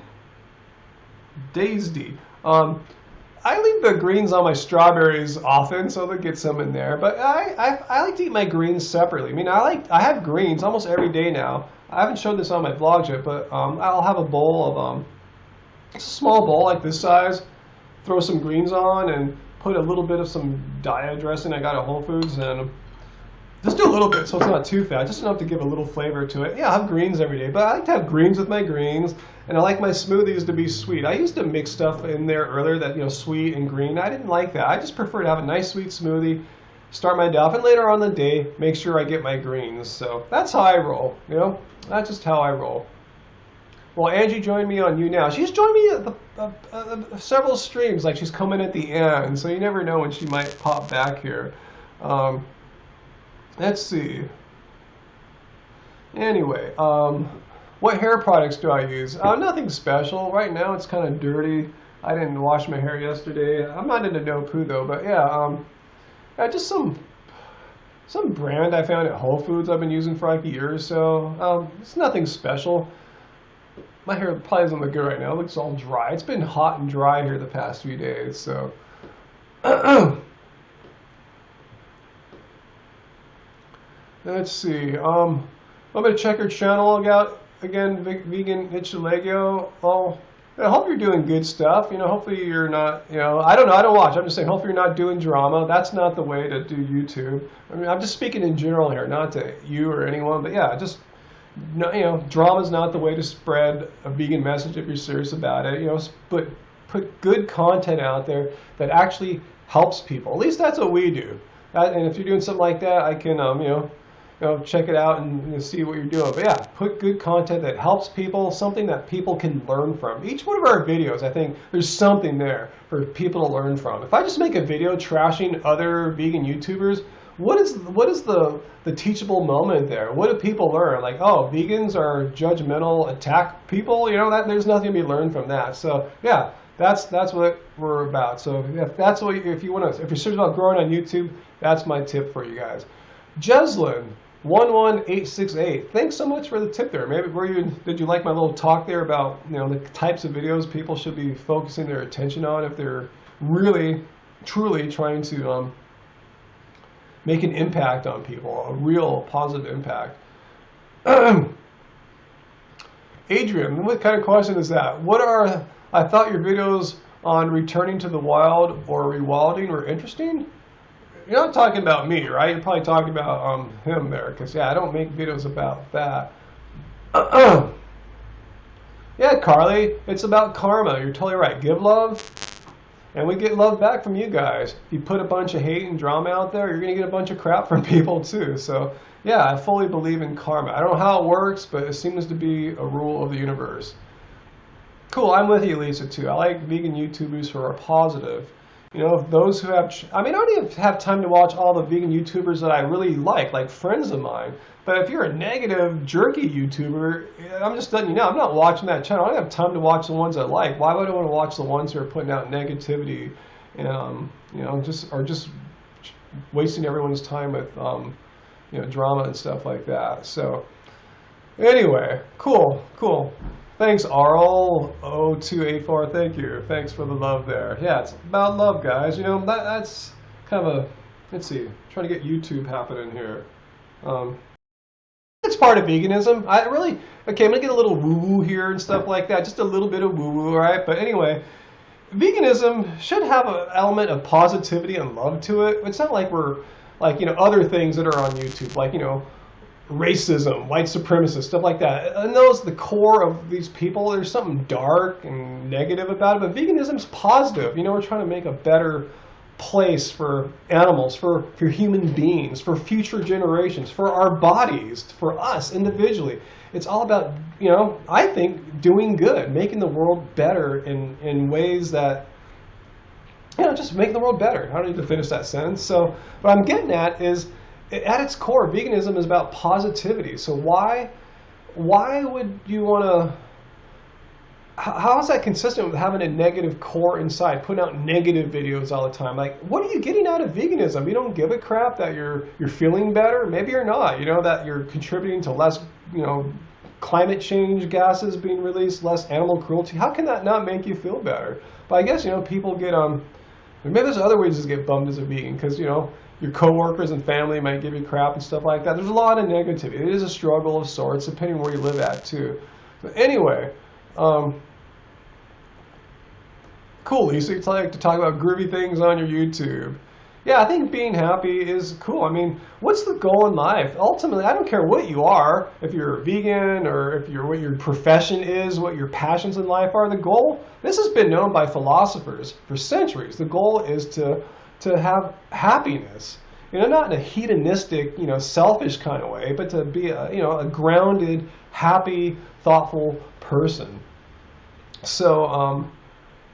S1: Daisy. I leave the greens on my strawberries often, so they'll get some in there. But I like to eat my greens separately. I mean, I have greens almost every day now. I haven't showed this on my vlog yet, but I'll have a bowl of it's a small bowl like this size. Throw some greens on and put a little bit of some diet dressing I got at Whole Foods, and just do a little bit so it's not too fat, just enough to give a little flavor to it. Yeah, I have greens every day, but I like to have greens with my greens, and I like my smoothies to be sweet. I used to mix stuff in there earlier that, sweet and green. I didn't like that. I just prefer to have a nice sweet smoothie, start my day off, and later on in the day, make sure I get my greens. So that's how I roll, That's just how I roll. Well, Angie joined me on YouNow. She's joined me at several streams, like she's coming at the end, so you never know when she might pop back here. Let's see. Anyway, what hair products do I use? Nothing special. Right now it's kind of dirty. I didn't wash my hair yesterday. I'm not into no poo though, but yeah, just some brand I found at Whole Foods I've been using for like a year or so. It's nothing special. My hair probably doesn't look good right now. It looks all dry. It's been hot and dry here the past few days, so. Let's see. I'm gonna check her channel out again. Vegan Itchilegio. Oh, I hope you're doing good stuff. Hopefully you're not. I don't know. I don't watch. I'm just saying. Hopefully you're not doing drama. That's not the way to do YouTube. I mean, I'm just speaking in general here, not to you or anyone. But yeah, just. Drama is not the way to spread a vegan message if you're serious about it. Put good content out there that actually helps people. At least that's what we do. And if you're doing something like that, I can check it out and see what you're doing. But yeah, put good content that helps people, something that people can learn from. Each one of our videos, I think there's something there for people to learn from. If I just make a video trashing other vegan YouTubers, what is the teachable moment there? What do people learn? Like, oh, vegans are judgmental, attack people. That there's nothing to be learned from that. So yeah, that's what we're about. So if you're serious about growing on YouTube, that's my tip for you guys. Jeslyn 11868. Thanks so much for the tip there. Maybe did you like my little talk there about the types of videos people should be focusing their attention on if they're really truly trying to make an impact on people, a real positive impact. Adrian, what kind of question is that? I thought your videos on returning to the wild or rewilding were interesting. You're not talking about me, right? You're probably talking about him there, because yeah, I don't make videos about that. Yeah, Carly, it's about karma. You're totally right. Give love, and we get love back from you guys. If you put a bunch of hate and drama out there, you're going to get a bunch of crap from people too. So yeah, I fully believe in karma. I don't know how it works, but it seems to be a rule of the universe. Cool, I'm with you, Lisa, too. I like vegan YouTubers who are positive. Those who have, I don't even have time to watch all the vegan YouTubers that I really like friends of mine. But if you're a negative, jerky YouTuber, I'm just letting you know, I'm not watching that channel. I don't have time to watch the ones I like. Why would I want to watch the ones who are putting out negativity and, just wasting everyone's time with, drama and stuff like that. So, anyway, cool. Thanks, Arl0284. Thank you. Thanks for the love there. Yeah, it's about love, guys. That's kind of let's see, trying to get YouTube happening here. It's part of veganism. I'm going to get a little woo-woo here and stuff like that. Just a little bit of woo-woo, all right? But anyway, veganism should have an element of positivity and love to it. It's not like we're, other things that are on YouTube, like, racism, white supremacists, stuff like that. And the core of these people, there's something dark and negative about it, but veganism's positive. We're trying to make a better place for animals, for human beings, for future generations, for our bodies, for us individually. It's all about, I think, doing good, making the world better in ways that, just make the world better. I don't need to finish that sentence. So what I'm getting at is, at its core, veganism is about positivity. So why would you want to how is that consistent with having a negative core inside, putting out negative videos all the time? Like, what are you getting out of veganism? You don't give a crap that you're feeling better? Maybe you're not. You know, that you're contributing to less, you know, climate change gases being released, less animal cruelty. How can that not make you feel better? But I guess, you know, people get maybe there's other ways to get bummed as a vegan, because, you know, your coworkers and family might give you crap and stuff like that. There's a lot of negativity. It is a struggle of sorts, depending where you live at too. But anyway. Cool, Lisa. You like to talk about groovy things on your YouTube. Yeah, I think being happy is cool. I mean, what's the goal in life? Ultimately, I don't care what you are, if you're a vegan or if you're what your profession is, what your passions in life are. The goal, this has been known by philosophers for centuries. The goal is to have happiness. You know, not in a hedonistic, you know, selfish kind of way, but to be a, you know, a grounded, happy, thoughtful person. So,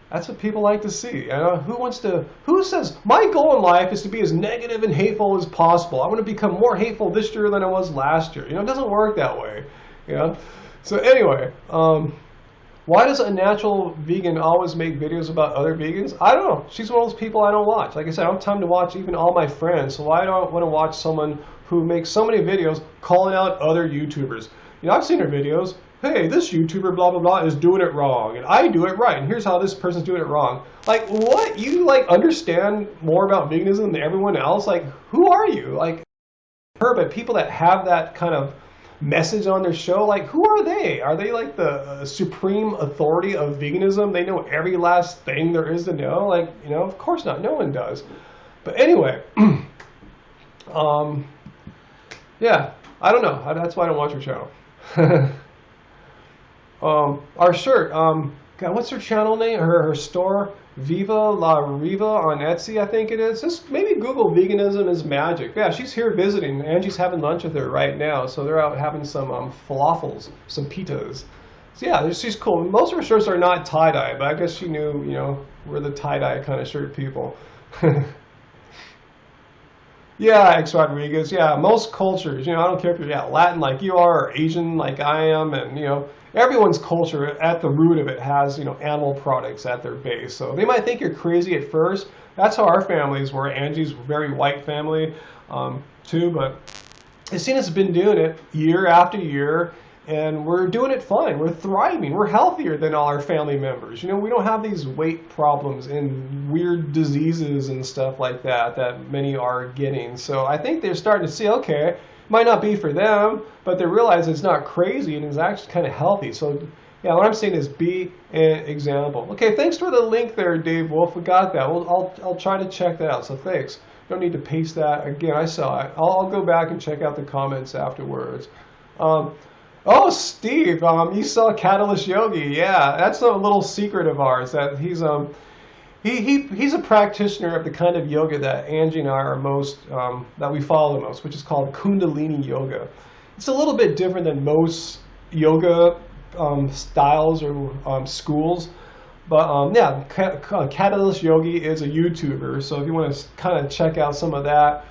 S1: that's what people like to see. Who says, my goal in life is to be as negative and hateful as possible. I want to become more hateful this year than I was last year. You know, it doesn't work that way. You know? So anyway, why does a natural vegan always make videos about other vegans? I don't know. She's one of those people I don't watch. Like I said, I don't have time to watch even all my friends. So why do I want to watch someone who makes so many videos calling out other YouTubers? You know, I've seen her videos. Hey, this YouTuber blah blah blah is doing it wrong, and I do it right, and here's how this person's doing it wrong. Like, what? You like understand more about veganism than everyone else? Like, who are you? Like, her, but people that have that kind of message on their show, like, who are they? Are they like the supreme authority of veganism? They know every last thing there is to know? Like, you know, of course not. No one does. But anyway, yeah, I don't know. That's why I don't watch her channel. Our shirt, God, what's her channel name? Her store, Viva La Riva on Etsy, I think it is. Just maybe Google veganism is magic. Yeah, she's here visiting. Angie's having lunch with her right now, so they're out having some falafels, some pitas. So yeah, she's cool. Most of her shirts are not tie-dye, but I guess she knew, you know, we're the tie-dye kind of shirt people. Yeah, X Rodriguez. Yeah, most cultures, you know, I don't care if you're Latin like you are or Asian like I am, and, you know, everyone's culture at the root of it has, you know, animal products at their base. So they might think you're crazy at first. That's how our families were. Angie's very white family too, but Christina's been doing it year after year, and we're doing it fine. We're thriving. We're healthier than all our family members. You know, we don't have these weight problems and weird diseases and stuff like that that many are getting. So I think they're starting to see, okay, might not be for them, but they realize it's not crazy and it's actually kind of healthy. So yeah, what I'm saying is be an example. Okay, thanks for the link there, Dave Wolf. We got that. I'll try to check that out. So thanks. Don't need to paste that again. I saw it. I'll go back and check out the comments afterwards. Oh, Steve, you saw Catalyst Yogi. Yeah, that's a little secret of ours that he's a practitioner of the kind of yoga that Angie and I are most, that we follow the most, which is called Kundalini Yoga. It's a little bit different than most yoga styles or schools. But yeah, Catalyst Yogi is a YouTuber, so if you want to kind of check out some of that,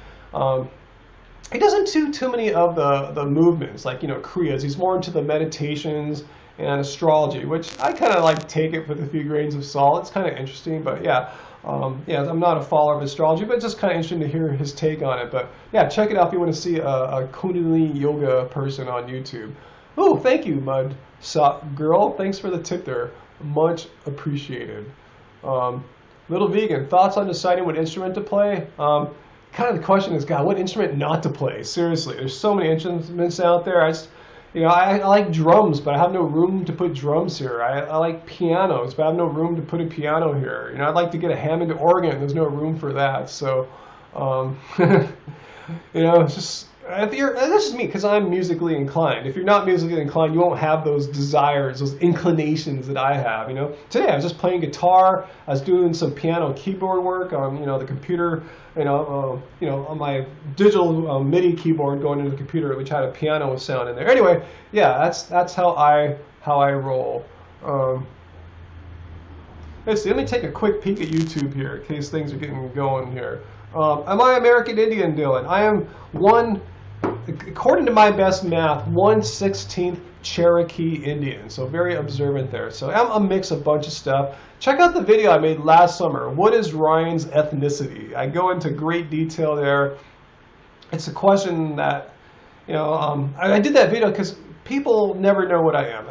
S1: he doesn't do too many of the movements like, you know, Kriyas. He's more into the meditations and astrology, which I kind of like take it with a few grains of salt. It's kind of interesting, but yeah, yeah, I'm not a follower of astrology, but it's just kind of interesting to hear his take on it. But yeah, check it out if you want to see a Kundalini Yoga person on YouTube. Oh, thank you, Mud Sock Girl. Thanks for the tip there. Much appreciated. Little Vegan, thoughts on deciding what instrument to play? Kind of the question is, God, what instrument not to play? Seriously, there's so many instruments out there. I like drums, but I have no room to put drums here. I like pianos, but I have no room to put a piano here. You know, I'd like to get a Hammond organ. There's no room for that. So, you know, it's just, this is me because I'm musically inclined. If you're not musically inclined, you won't have those desires, those inclinations that I have. You know, today I was just playing guitar. I was doing some piano keyboard work on, you know, the computer. You know, on my digital MIDI keyboard going into the computer, which had a piano sound in there. Anyway, yeah, that's how I roll. Let's see. Let me take a quick peek at YouTube here in case things are getting going here. Am I American Indian, Dylan? I am one according to my best math, 1/16 Cherokee Indian. So very observant there. So I'm a mix of a bunch of stuff. Check out the video I made last summer. What is Ryan's ethnicity? I go into great detail there. It's a question that, I did that video because people never know what I am.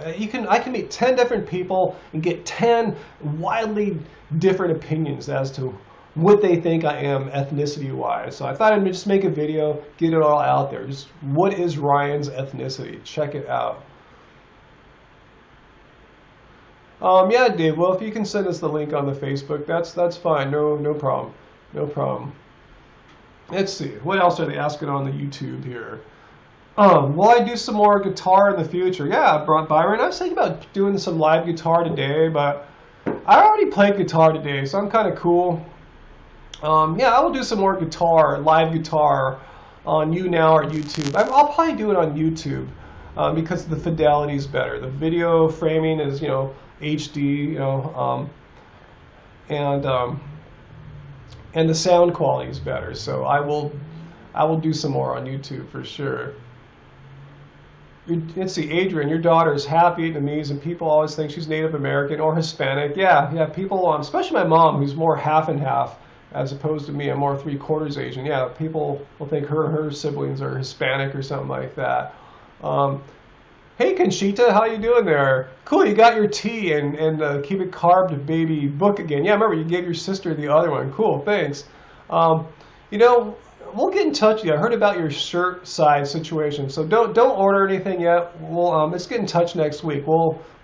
S1: I can meet 10 different people and get 10 widely different opinions as to what they think I am ethnicity-wise. So I thought I'd just make a video, get it all out there. Just what is Ryan's ethnicity? Check it out. Yeah, Dave. Well, if you can send us the link on the Facebook, that's fine. No problem. No problem. Let's see. What else are they asking on the YouTube here? Will I do some more guitar in the future? Yeah, Byron. I was thinking about doing some live guitar today, but I already played guitar today, so I'm kind of cool. Yeah, I will do some more live guitar on YouNow or YouTube. I'll probably do it on YouTube because the fidelity is better. The video framing is, HD, and the sound quality is better. So I will do some more on YouTube for sure. Let's see, Adrian, your daughter is half Vietnamese, and people always think she's Native American or Hispanic. Yeah, people, especially my mom, who's more half and half, as opposed to me, I'm more 3/4 Asian. Yeah, people will think her siblings are Hispanic or something like that. Hey, Conchita, how you doing there? Cool, you got your tea and Keep It Carved Baby book again. Yeah, remember, you gave your sister the other one. Cool, thanks. We'll get in touch with you. I heard about your shirt size situation, so don't order anything yet. Let's get in touch next week.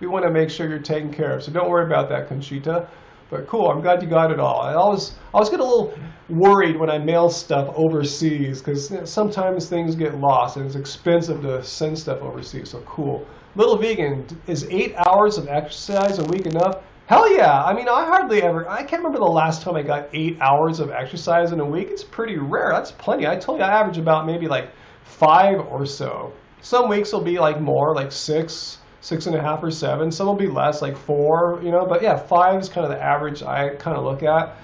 S1: We want to make sure you're taken care of, so don't worry about that, Conchita. But cool, I'm glad you got it all. I always get a little worried when I mail stuff overseas because sometimes things get lost and it's expensive to send stuff overseas. So cool. Little Vegan, is 8 hours of exercise a week enough? Hell yeah. I mean, I can't remember the last time I got 8 hours of exercise in a week. It's pretty rare. That's plenty. I told you I average about maybe like 5 or so. Some weeks will be like more, like 6.5 or 7. Some will be less, like 4, but yeah, 5 is kind of the average I kind of look at.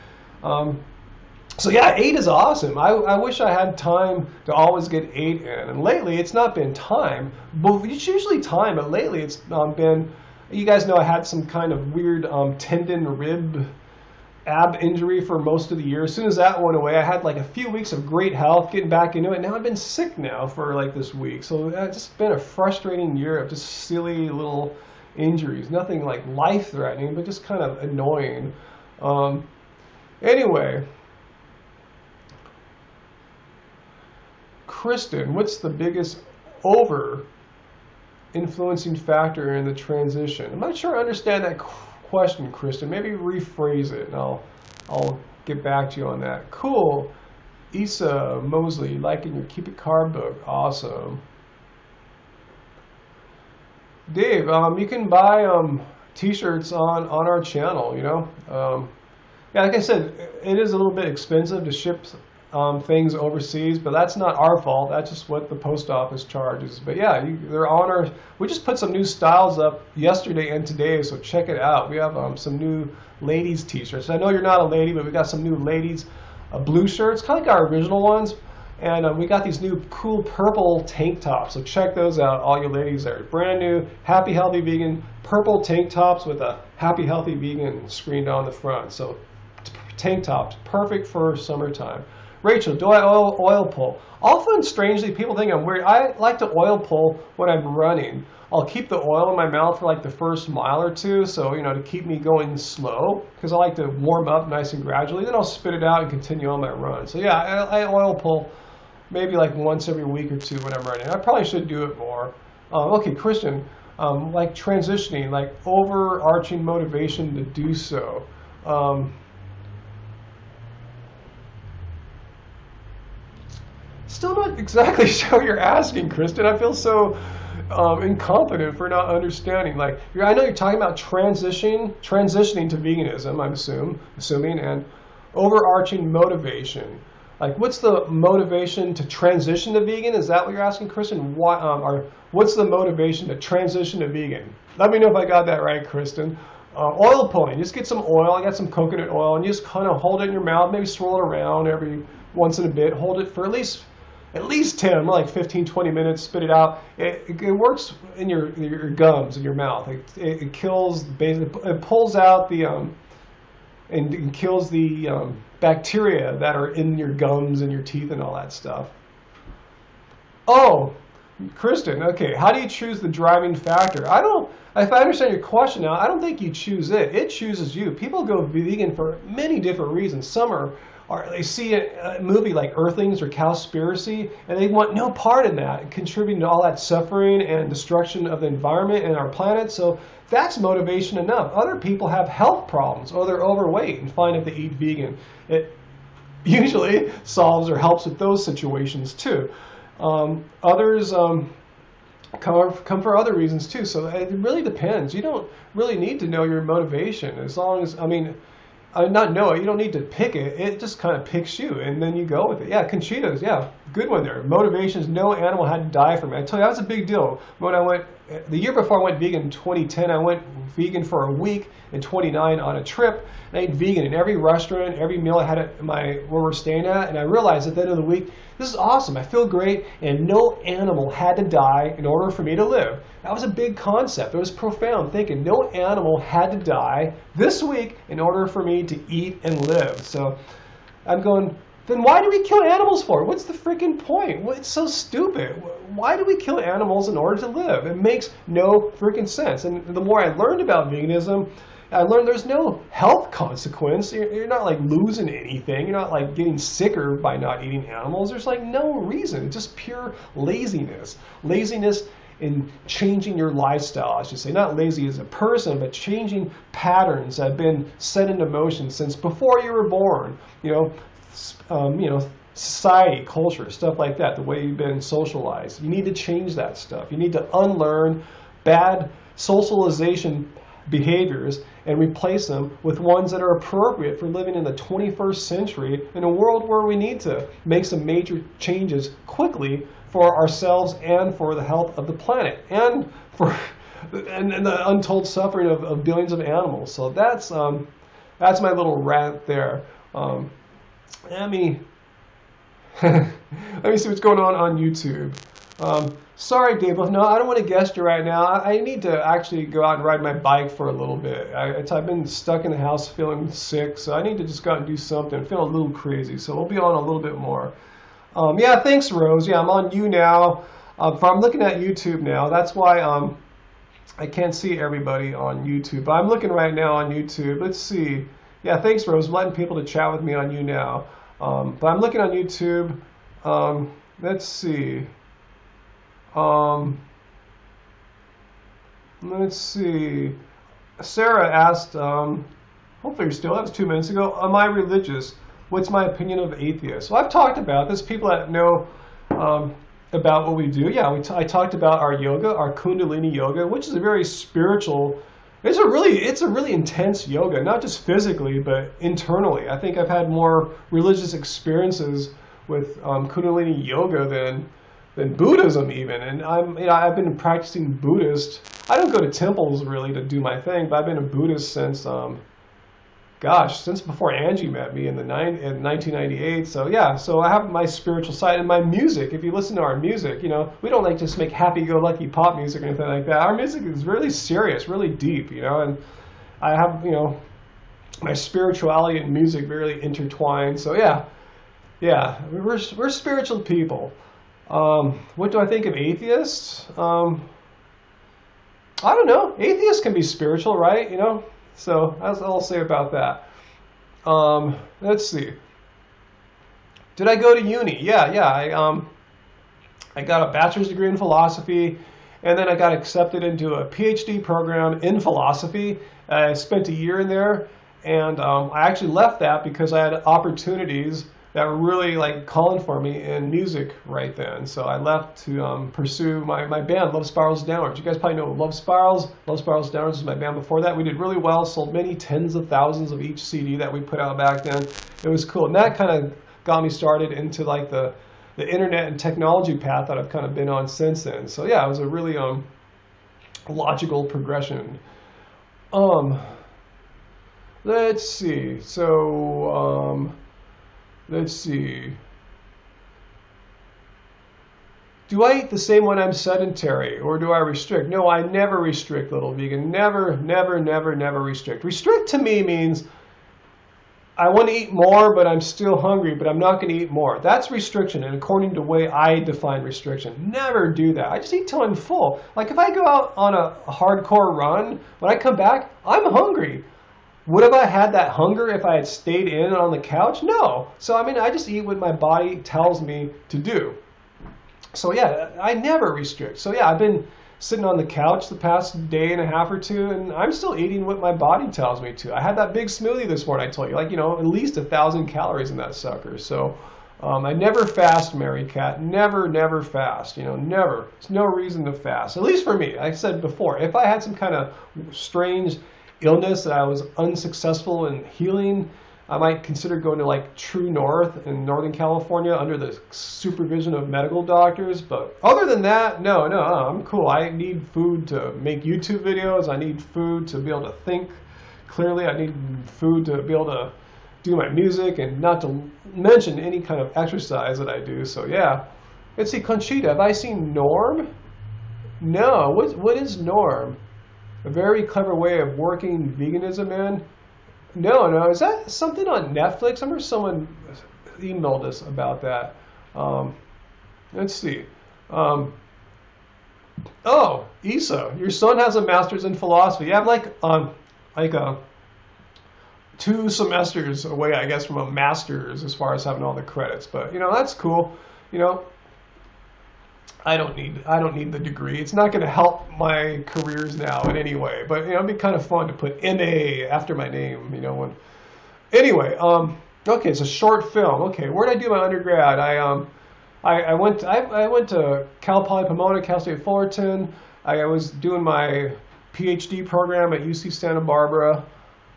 S1: So yeah, 8 is awesome. I wish I had time to always get 8 in. And lately, it's not been time, but it's usually time, but lately it's been, you guys know I had some kind of weird tendon rib ab injury for most of the year. As soon as that went away, I had like a few weeks of great health, getting back into it. Now I've been sick now for like this week. So it's just been a frustrating year of just silly little injuries. Nothing like life-threatening, but just kind of annoying. Anyway, Kristen, what's the biggest influencing factor in the transition? I'm not sure I understand that question, Kristen. Maybe rephrase it, and I'll get back to you on that. Cool. Issa Mosley, liking your Keep It Carved book. Awesome. Dave, you can buy t-shirts on our channel, Yeah, like I said, it is a little bit expensive to ship things overseas, but that's not our fault. That's just what the post office charges. But yeah, they're on we just put some new styles up yesterday and today, so check it out. We have some new ladies t-shirts. I know you're not a lady, but we got some new ladies blue shirts, kind of like our original ones. And we got these new cool purple tank tops. So check those out, all you ladies there. Brand new, Happy Healthy Vegan purple tank tops with a Happy Healthy Vegan screened on the front. So tank tops, perfect for summertime. Rachel, do I oil pull? Often, strangely, people think I'm weird. I like to oil pull when I'm running. I'll keep the oil in my mouth for like the first mile or two, so to keep me going slow, because I like to warm up nice and gradually. Then I'll spit it out and continue on my run. So yeah, I oil pull maybe like once every week or two when I'm running. I probably should do it more. Okay, Christian, like transitioning, like overarching motivation to do so. Still not exactly sure what you're asking, Kristen. I feel so incompetent for not understanding. Like, I know you're talking about transitioning to veganism, I'm assuming, and overarching motivation. Like, what's the motivation to transition to vegan? Is that what you're asking, Kristen? Or what's the motivation to transition to vegan? Let me know if I got that right, Kristen. Oil pulling. Just get some oil. I got some coconut oil, and you just kind of hold it in your mouth, maybe swirl it around every once in a bit. Hold it for at least at least 10, more like 15, 20 minutes, spit it out. It works in your gums, in your mouth. It kills, it pulls out the, and kills the bacteria that are in your gums and your teeth and all that stuff. Oh, Kristen, okay, how do you choose the driving factor? If I understand your question now, I don't think you choose it. It chooses you. People go vegan for many different reasons. Some they see a movie like Earthlings or Cowspiracy, and they want no part in that, contributing to all that suffering and destruction of the environment and our planet. So that's motivation enough. Other people have health problems, or they're overweight and find if they eat vegan, it usually solves or helps with those situations too. Others come for other reasons too. So it really depends. You don't really need to know your motivation, as long as, not know it. You don't need to pick it. It just kind of picks you, and then you go with it. Yeah, Conchita's, yeah, good one there. Motivations, no animal had to die for me. I tell you, that was a big deal. When I went, the year before I went vegan in 2010, I went vegan for a week in 29 on a trip. And I ate vegan in every restaurant, every meal I had at where we're staying at, and I realized at the end of the week, this is awesome. I feel great, and no animal had to die in order for me to live. That was a big concept. It was profound thinking. No animal had to die this week in order for me to eat and live. So I'm going, then why do we kill animals for? What's the freaking point? It's so stupid. Why do we kill animals in order to live? It makes no freaking sense. And the more I learned about veganism, I learned there's no health consequence. You're not like losing anything. You're not like getting sicker by not eating animals. There's like no reason. It's just pure laziness. Laziness in changing your lifestyle, I should say. Not lazy as a person, but changing patterns that have been set into motion since before you were born. Society, culture, stuff like that, the way you've been socialized. You need to change that stuff. You need to unlearn bad socialization behaviors and replace them with ones that are appropriate for living in the 21st century in a world where we need to make some major changes quickly for ourselves and for the health of the planet and for and the untold suffering of billions of animals. So that's my little rant there. Let me see what's going on YouTube. Sorry, Dave. No, I don't want to guest you right now. I need to actually go out and ride my bike for a little bit. I've been stuck in the house feeling sick, so I need to just go out and do something. I'm feeling a little crazy, so we'll be on a little bit more. Yeah, thanks, Rose. Yeah, I'm on YouNow. I'm looking at YouTube now. That's why I can't see everybody on YouTube. But I'm looking right now on YouTube. Let's see. Yeah, thanks, Rose. I'm letting people to chat with me on YouNow. But I'm looking on YouTube. Let's see. Let's see. Sarah asked, hopefully you're still, that was 2 minutes ago, am I religious? What's my opinion of atheists? Well, I've talked about this. People that know about what we do. Yeah, I talked about our yoga, our Kundalini yoga, which is a very spiritual, it's a really intense yoga, not just physically, but internally. I think I've had more religious experiences with Kundalini yoga than Buddhism even. And I've been practicing Buddhist. I don't go to temples really to do my thing, but I've been a Buddhist since since before Angie met me in 1998. So yeah, so I have my spiritual side and my music. If you listen to our music, we don't like just make happy-go-lucky pop music or anything like that. Our music is really serious, really deep, and I have, my spirituality and music really intertwined. So yeah, we're spiritual people. What do I think of atheists? I don't know. Atheists can be spiritual, right? So that's all I'll say about that. Let's see. Did I go to uni? Yeah. I got a bachelor's degree in philosophy, and then I got accepted into a PhD program in philosophy. I spent a year in there, and I actually left that because I had opportunities that were really like calling for me in music right then. So I left to pursue my band, Love Spirals Downwards. You guys probably know Love Spirals. Love Spirals Downwards was my band before that. We did really well, sold many tens of thousands of each CD that we put out back then. It was cool. And that kind of got me started into like the internet and technology path that I've kind of been on since then. So yeah, it was a really logical progression. Let's see. So let's see. Do I eat the same when I'm sedentary, or do I restrict? No, I never restrict, little vegan. Never, never, never, never restrict. Restrict to me means I want to eat more, but I'm still hungry, but I'm not going to eat more. That's restriction, and according to the way I define restriction. Never do that. I just eat till I'm full. Like if I go out on a hardcore run, when I come back, I'm hungry. Would have I had that hunger if I had stayed in on the couch? No. So I mean, I just eat what my body tells me to do. So yeah, I never restrict. So yeah, I've been sitting on the couch the past day and a half or two, and I'm still eating what my body tells me to. I had that big smoothie this morning, I told you, like, at least 1,000 calories in that sucker. So I never fast, Mary Cat. Never, never fast. Never. There's no reason to fast. At least for me. Like I said before, if I had some kind of strange illness that I was unsuccessful in healing, I might consider going to like True North in Northern California under the supervision of medical doctors. But other than that, no, I'm cool. I need food to make YouTube videos. I need food to be able to think clearly. I need food to be able to do my music, and not to mention any kind of exercise that I do. So yeah. Let's see, Conchita, have I seen Norm? No. What is Norm? A very clever way of working veganism in? No. Is that something on Netflix? I remember someone emailed us about that. Let's see. Oh, Isa, your son has a master's in philosophy. You have like 2 semesters away, I guess, from a master's as far as having all the credits. But that's cool. I don't need the degree. It's not going to help my careers now in any way. But it'd be kind of fun to put MA after my name. Anyway, okay, it's a short film. Okay, where did I do my undergrad? I went to Cal Poly Pomona, Cal State Fullerton. I was doing my PhD program at UC Santa Barbara.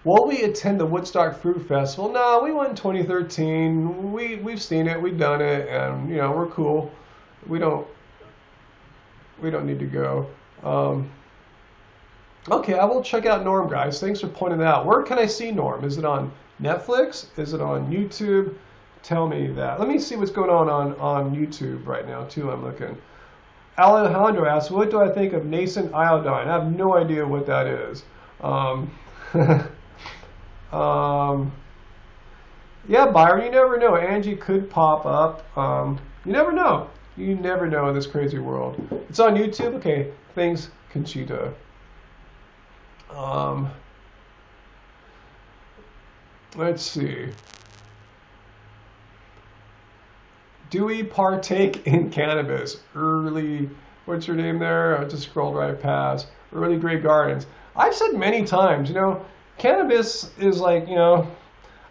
S1: Will we attend the Woodstock Fruit Festival? No, we went in 2013. We've seen it, we've done it, and we're cool. We don't need to go. Okay, I will check out Norm, guys. Thanks for pointing that out. Where can I see Norm? Is it on Netflix? Is it on YouTube? Tell me that. Let me see what's going on YouTube right now, too. I'm looking. Alejandro asks, what do I think of nascent iodine? I have no idea what that is. Yeah, Byron, you never know. Angie could pop up. You never know. You never know in this crazy world. It's on YouTube? Okay, thanks, Conchita. Let's see. Do we partake in cannabis? What's your name there? I just scrolled right past. Early Grey Gardens. I've said many times, cannabis is like,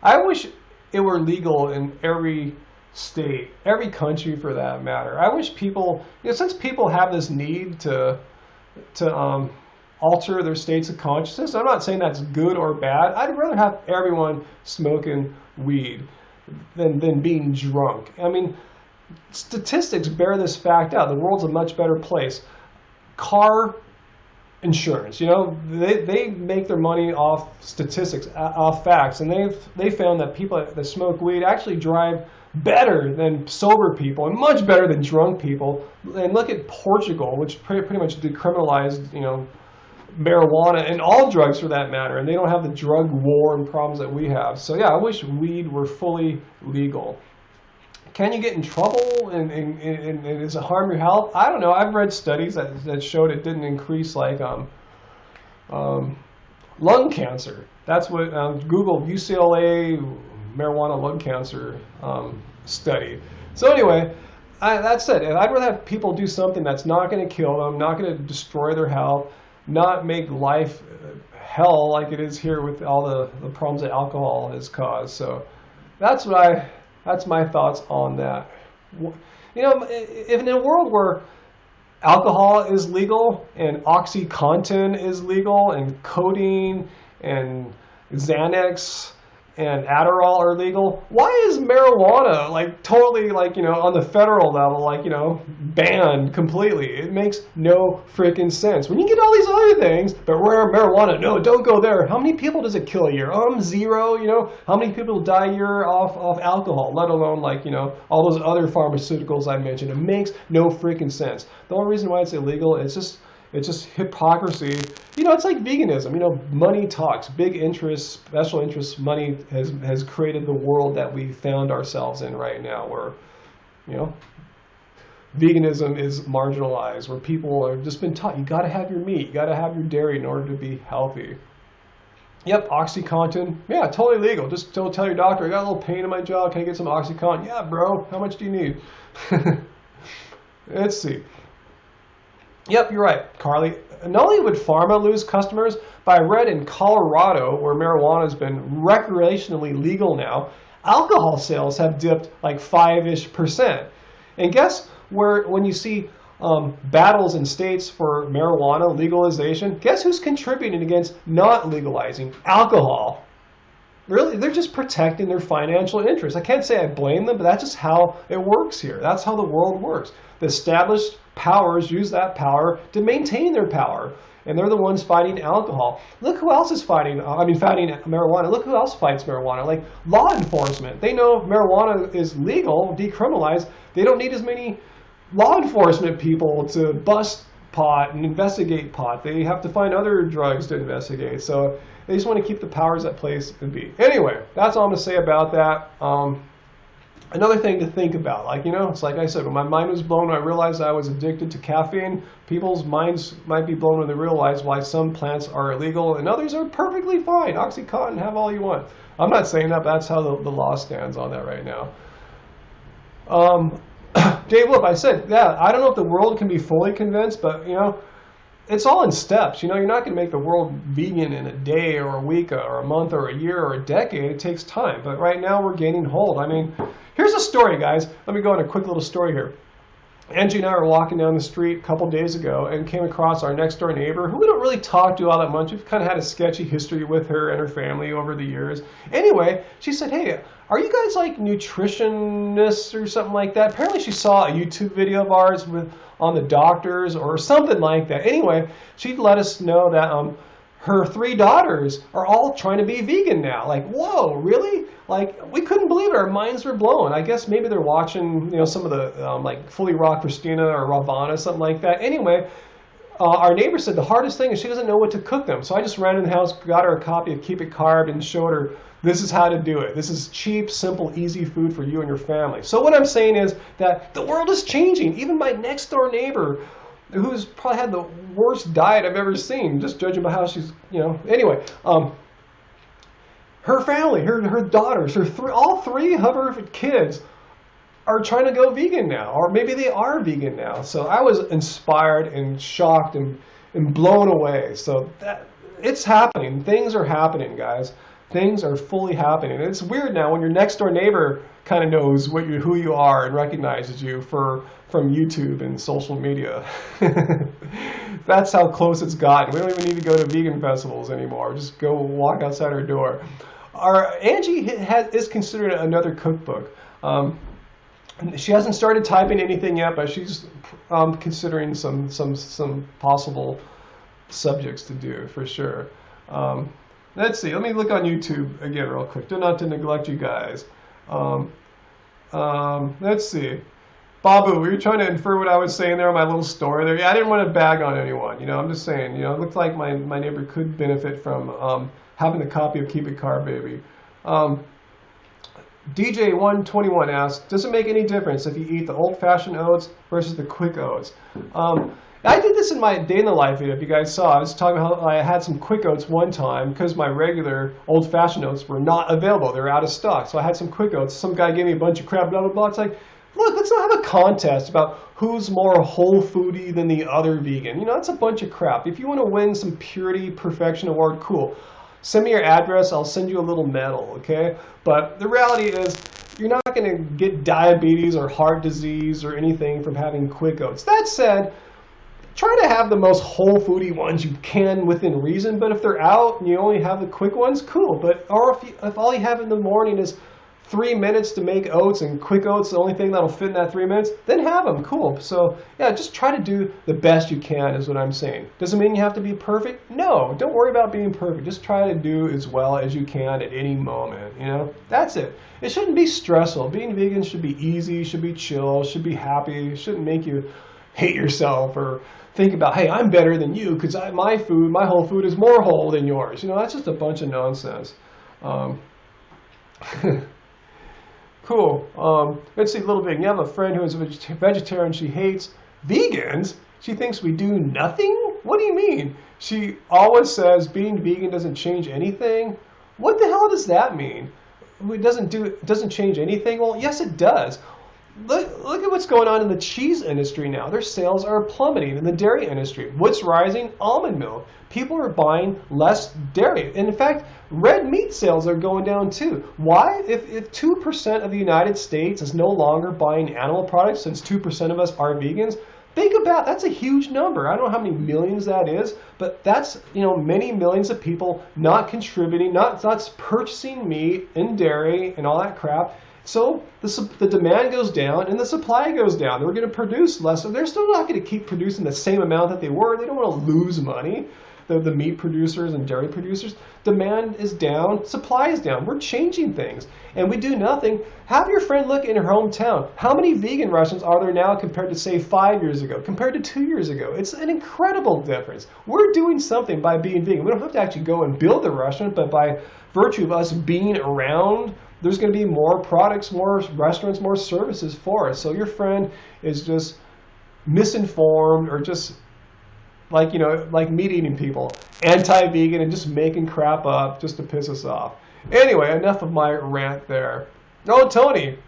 S1: I wish it were legal in every state, every country for that matter. I wish people, since people have this need to alter their states of consciousness, I'm not saying that's good or bad. I'd rather have everyone smoking weed than being drunk. I mean, statistics bear this fact out. The world's a much better place. Car insurance, they make their money off statistics, off facts, and they found that people that smoke weed actually drive better than sober people and much better than drunk people. And look at Portugal, which pretty much decriminalized, marijuana and all drugs for that matter, and they don't have the drug war and problems that we have. So yeah, I wish weed were fully legal. Can you get in trouble and does it harm your health? I don't know. I've read studies that showed it didn't increase like lung cancer. That's what Google UCLA marijuana lung cancer study. So anyway, that said, I'd rather have people do something that's not going to kill them, not going to destroy their health, not make life hell like it is here with all the problems that alcohol has caused. So that's my thoughts on that. If in a world where alcohol is legal and OxyContin is legal and codeine and Xanax and Adderall are legal, why is marijuana like totally like, on the federal level, like, banned completely? It makes no freaking sense. When you get all these other things, but where marijuana, no, don't go there. How many people does it kill a year? 0, How many people die a year off alcohol, let alone like, all those other pharmaceuticals I mentioned? It makes no freaking sense. The only reason why it's illegal, it's just hypocrisy. It's like veganism. Money talks. Big interests, special interests, money has created the world that we found ourselves in right now, where, veganism is marginalized, where people have just been taught, you got to have your meat, you got to have your dairy in order to be healthy. Yep, OxyContin. Yeah, totally legal. Just don't tell your doctor, I got a little pain in my jaw, can I get some OxyContin? Yeah, bro, how much do you need? Let's see. Yep, you're right, Carly. Not only would pharma lose customers, but I read in Colorado, where marijuana has been recreationally legal now, alcohol sales have dipped like 5-ish%. And guess where, when you see battles in states for marijuana legalization, guess who's contributing against not legalizing alcohol? Really, they're just protecting their financial interests. I can't say I blame them, but that's just how it works here. That's how the world works. The established powers use that power to maintain their power, and they're the ones fighting alcohol. Look who else is fighting marijuana. Look who else fights marijuana. Like law enforcement. They know marijuana is legal, decriminalized. They don't need as many law enforcement people to bust pot and investigate pot. They have to find other drugs to investigate. So they just want to keep the powers at place and be. Anyway, that's all I'm going to say about that. Another thing to think about, it's like I said, when my mind was blown, I realized I was addicted to caffeine. People's minds might be blown when they realize why some plants are illegal and others are perfectly fine. OxyContin, have all you want. I'm not saying that, but that's how the law stands on that right now. Dave Wolf, I said, yeah, I don't know if the world can be fully convinced, but, it's all in steps. You're not going to make the world vegan in a day or a week or a month or a year or a decade. It takes time. But right now we're gaining hold. Here's a story, guys. Let me go on a quick little story here. Angie and I were walking down the street a couple days ago and came across our next door neighbor, who we don't really talk to all that much. We've kind of had a sketchy history with her and her family over the years. Anyway, she said, hey, are you guys like nutritionists or something like that? Apparently she saw a YouTube video of ours on the doctors or something like that. Anyway, she let us know that her 3 daughters are all trying to be vegan now. Like, whoa, really? Like, we couldn't believe it. Our minds were blown. I guess maybe they're watching, some of the like Fully Raw Christina or Ravana, something like that. Anyway, our neighbor said the hardest thing is she doesn't know what to cook them. So I just ran in the house, got her a copy of Keep It Carb, and showed her this is how to do it. This is cheap, simple, easy food for you and your family. So what I'm saying is that the world is changing. Even my next door neighbor, who's probably had the worst diet I've ever seen, just judging by how she's, Anyway, her family, her daughters, all 3 of her kids are trying to go vegan now, or maybe they are vegan now. So I was inspired and shocked and blown away. So it's happening. Things are happening, guys. Things are fully happening. And it's weird now when your next door neighbor kind of knows who you are and recognizes you from YouTube and social media. That's how close it's gotten. We don't even need to go to vegan festivals anymore. Just go walk outside our door. Angie is considered another cookbook. She hasn't started typing anything yet, but she's considering some possible subjects to do for sure. Let's see. Let me look on YouTube again real quick. Not to neglect you guys. Let's see. Babu, were you trying to infer what I was saying there on my little story there? Yeah, I didn't want to bag on anyone. I'm just saying, it looked like my neighbor could benefit from having a copy of Keep It Carb, baby. DJ121 asks, does it make any difference if you eat the old-fashioned oats versus the quick oats? I did this in my day in the life video, if you guys saw. I was talking about how I had some quick oats one time because my regular old-fashioned oats were not available. They were out of stock. So I had some quick oats. Some guy gave me a bunch of crap, blah, blah, blah. It's like, look, let's not have a contest about who's more whole foodie than the other vegan. That's a bunch of crap. If you want to win some purity perfection award, cool. Send me your address. I'll send you a little medal, okay? But the reality is you're not going to get diabetes or heart disease or anything from having quick oats. That said, try to have the most whole foody ones you can within reason. But if they're out and you only have the quick ones, cool. But or if all you have in the morning is 3 minutes to make oats, and quick oats the only thing that'll fit in that 3 minutes, then have them. Cool. So yeah, just try to do the best you can is what I'm saying. Doesn't mean you have to be perfect. No, don't worry about being perfect. Just try to do as well as you can at any moment. You know, that's it. It shouldn't be stressful. Being vegan should be easy, should be chill, should be happy. It shouldn't make you hate yourself or think about, hey, I'm better than you because my whole food is more whole than yours. You know, that's just a bunch of nonsense. Cool. Let's see, Little Big. You have a friend who is a vegetarian. She hates vegans. She thinks we do nothing? What do you mean? She always says being vegan doesn't change anything. What the hell does that mean? It doesn't change anything? Well, yes, it does. Look at what's going on in the cheese industry now. Their sales are plummeting. In the dairy industry, what's rising? Almond milk. People are buying less dairy. And in fact, red meat sales are going down too. Why? If 2% of the United States is no longer buying animal products, since 2% of us are vegans, think about, that's a huge number. I don't know how many millions that is, but that's, you know, many millions of people not contributing, not purchasing meat and dairy and all that crap. So the demand goes down and the supply goes down. They're going to produce less. So they're still not going to keep producing the same amount that they were. They don't want to lose money. The meat producers and dairy producers. Demand is down. Supply is down. We're changing things. And we do nothing. Have your friend look in her hometown. How many vegan restaurants are there now compared to, say, 5 years ago, compared to 2 years ago? It's an incredible difference. We're doing something by being vegan. We don't have to actually go and build the restaurant, but by virtue of us being around, there's going to be more products, more restaurants, more services for us. So your friend is just misinformed or just like, you know, like meat-eating people, anti-vegan and just making crap up just to piss us off. Anyway, enough of my rant there. Oh, Tony,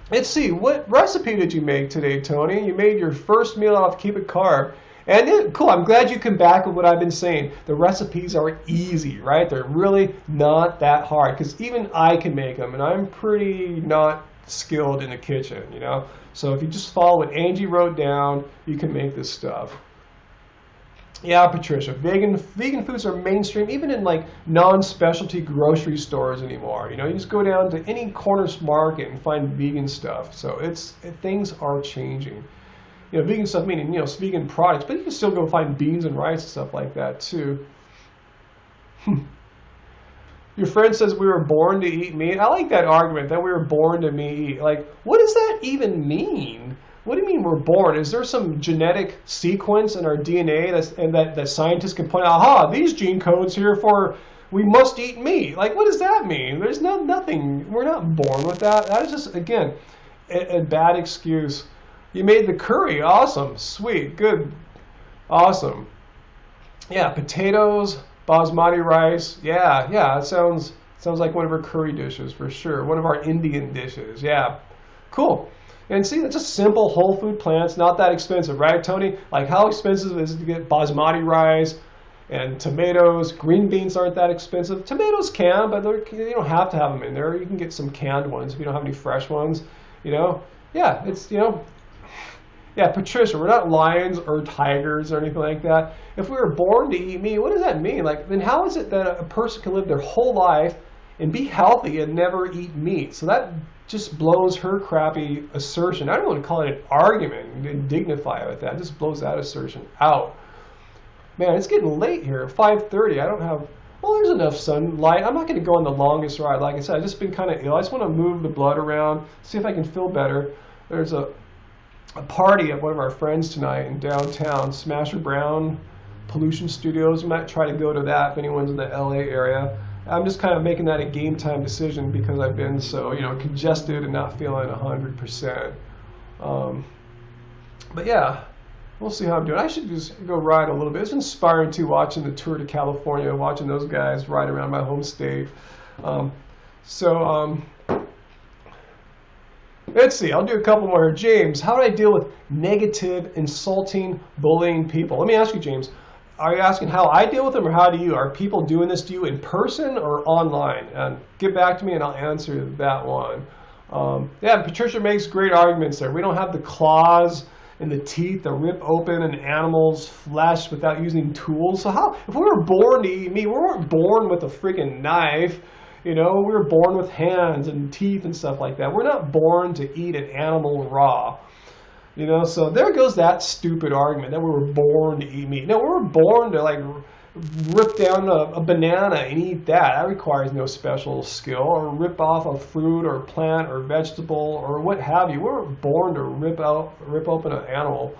S1: let's see. What recipe did you make today, Tony? You made your first meal off Keep It Carb. And cool, I'm glad you come back with what I've been saying. The recipes are easy, right? They're really not that hard because even I can make them, and I'm pretty not skilled in the kitchen, you know? So if you just follow what Angie wrote down, you can make this stuff. Yeah, Patricia, vegan foods are mainstream, even in like non-specialty grocery stores anymore. You know, you just go down to any corner market and find vegan stuff. So things are changing. You know, vegan stuff meaning, you know, vegan products, but you can still go find beans and rice and stuff like that too. Your friend says we were born to eat meat. I like that argument that we were born to eat. Like, what does that even mean? What do you mean we're born? Is there some genetic sequence in our DNA that scientists can point out, aha, these gene codes here for we must eat meat? Like, what does that mean? There's nothing. We're not born with that. That is just, again, a bad excuse. You made the curry. Awesome. Sweet. Good. Awesome. Yeah, potatoes, basmati rice. Yeah, it sounds like one of our curry dishes for sure. One of our Indian dishes. Yeah. Cool. And see, that's just simple whole food plants, not that expensive, right, Tony? Like, how expensive is it to get basmati rice and tomatoes? Green beans aren't that expensive. Tomatoes can, but you don't have to have them in there. You can get some canned ones if you don't have any fresh ones, you know? Yeah, it's, you know, yeah, Patricia, we're not lions or tigers or anything like that. If we were born to eat meat, what does that mean? Like, then how is it that a person can live their whole life and be healthy and never eat meat? So that just blows her crappy assertion. I don't want to call it an argument and dignify it with that. It just blows that assertion out. Man, it's getting late here. 5:30. I don't have, well, there's enough sunlight. I'm not going to go on the longest ride. Like I said, I've just been kind of ill. I just want to move the blood around, see if I can feel better. There's a party at one of our friends tonight in downtown, Smasher Brown Pollution Studios. You might try to go to that if anyone's in the LA area. I'm just kind of making that a game time decision because I've been so, you know, congested and not feeling 100%. But yeah, we'll see how I'm doing. I should just go ride a little bit. It's inspiring too, watching the tour to California, watching those guys ride around my home state. Let's see, I'll do a couple more. James, how do I deal with negative, insulting, bullying people? Let me ask you, James. Are you asking how I deal with them, or how do you? Are people doing this to you in person or online? And get back to me and I'll answer that one. Yeah, Patricia makes great arguments there. We don't have the claws and the teeth to rip open an animal's flesh without using tools. So how, if we were born to eat meat, we weren't born with a freaking knife. You know, we were born with hands and teeth and stuff like that. We're not born to eat an animal raw. You know, so there goes that stupid argument that we were born to eat meat. No, we were born to like rip down a banana and eat that. That requires no special skill. Or rip off a fruit or plant or vegetable or what have you. We were born to rip open an animal.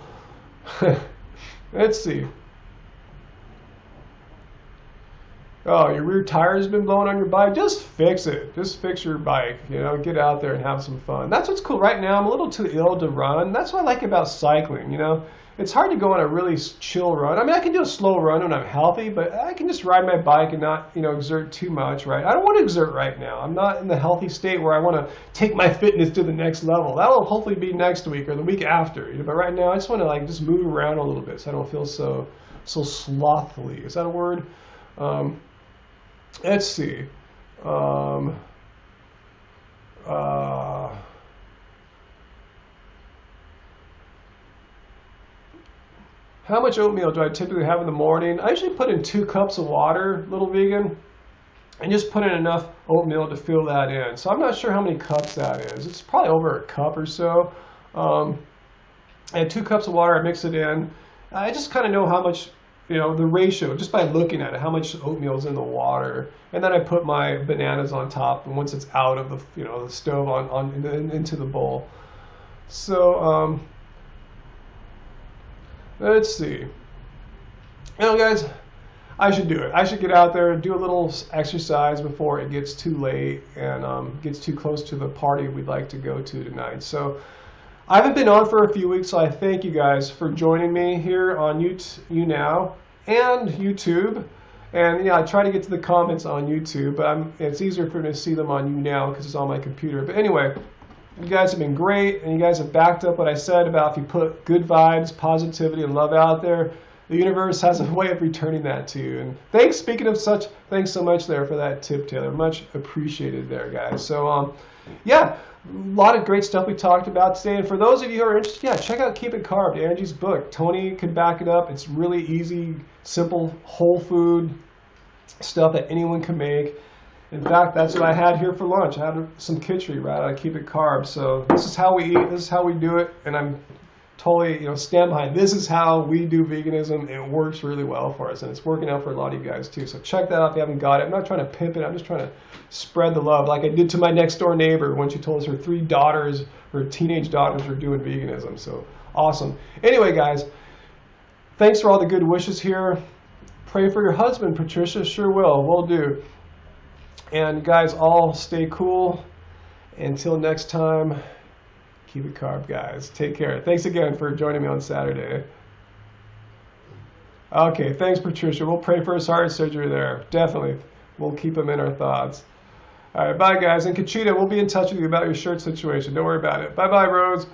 S1: Let's see. Oh, your rear tire's been blown on your bike? Just fix it. Just fix your bike. You know, get out there and have some fun. That's what's cool. Right now, I'm a little too ill to run. That's what I like about cycling, you know. It's hard to go on a really chill run. I mean, I can do a slow run when I'm healthy, but I can just ride my bike and not, you know, exert too much, right? I don't want to exert right now. I'm not in the healthy state where I want to take my fitness to the next level. That'll hopefully be next week or the week after. You know, but right now, I just want to like just move around a little bit so I don't feel so slothfully. Is that a word? Let's see. How much oatmeal do I typically have in the morning? I usually put in 2 cups of water, little vegan, and just put in enough oatmeal to fill that in. So I'm not sure how many cups that is. It's probably over a cup or so. I had 2 cups of water. I mix it in. I just kind of know how much, you know, the ratio just by looking at it, how much oatmeal is in the water, and then I put my bananas on top. And once it's out of the, you know, the stove into the bowl. So let's see. You know, guys, I should do it. I should get out there and do a little exercise before it gets too late and gets too close to the party we'd like to go to tonight. So I haven't been on for a few weeks, so I thank you guys for joining me here on YouNow and YouTube. And yeah, I try to get to the comments on YouTube, but it's easier for me to see them on YouNow because it's on my computer. But anyway, you guys have been great, and you guys have backed up what I said about if you put good vibes, positivity, and love out there, the universe has a way of returning that to you. And thanks, speaking of such, thanks so much there for that tip, Taylor. Much appreciated there, guys. So, yeah, a lot of great stuff we talked about today. And for those of you who are interested, yeah, check out Keep It Carved, Angie's book. Tony can back it up. It's really easy, simple, whole food stuff that anyone can make. In fact, that's what I had here for lunch. I had some khichdi, right? I keep it carb. So this is how we eat. This is how we do it. And I'm totally, you know, stand behind. This is how we do veganism. It works really well for us, and it's working out for a lot of you guys too. So check that out if you haven't got it. I'm not trying to pimp it. I'm just trying to spread the love, like I did to my next door neighbor when she told us her 3 daughters, her teenage daughters, were doing veganism. So awesome. Anyway, guys, thanks for all the good wishes here. Pray for your husband, Patricia. Sure will. Will do. And guys, all stay cool. Until next time, keep it carb, guys. Take care. Thanks again for joining me on Saturday. Okay, thanks, Patricia. We'll pray for his heart surgery there. Definitely. We'll keep him in our thoughts. All right, bye, guys. And Conchita, we'll be in touch with you about your shirt situation. Don't worry about it. Bye-bye, Rose.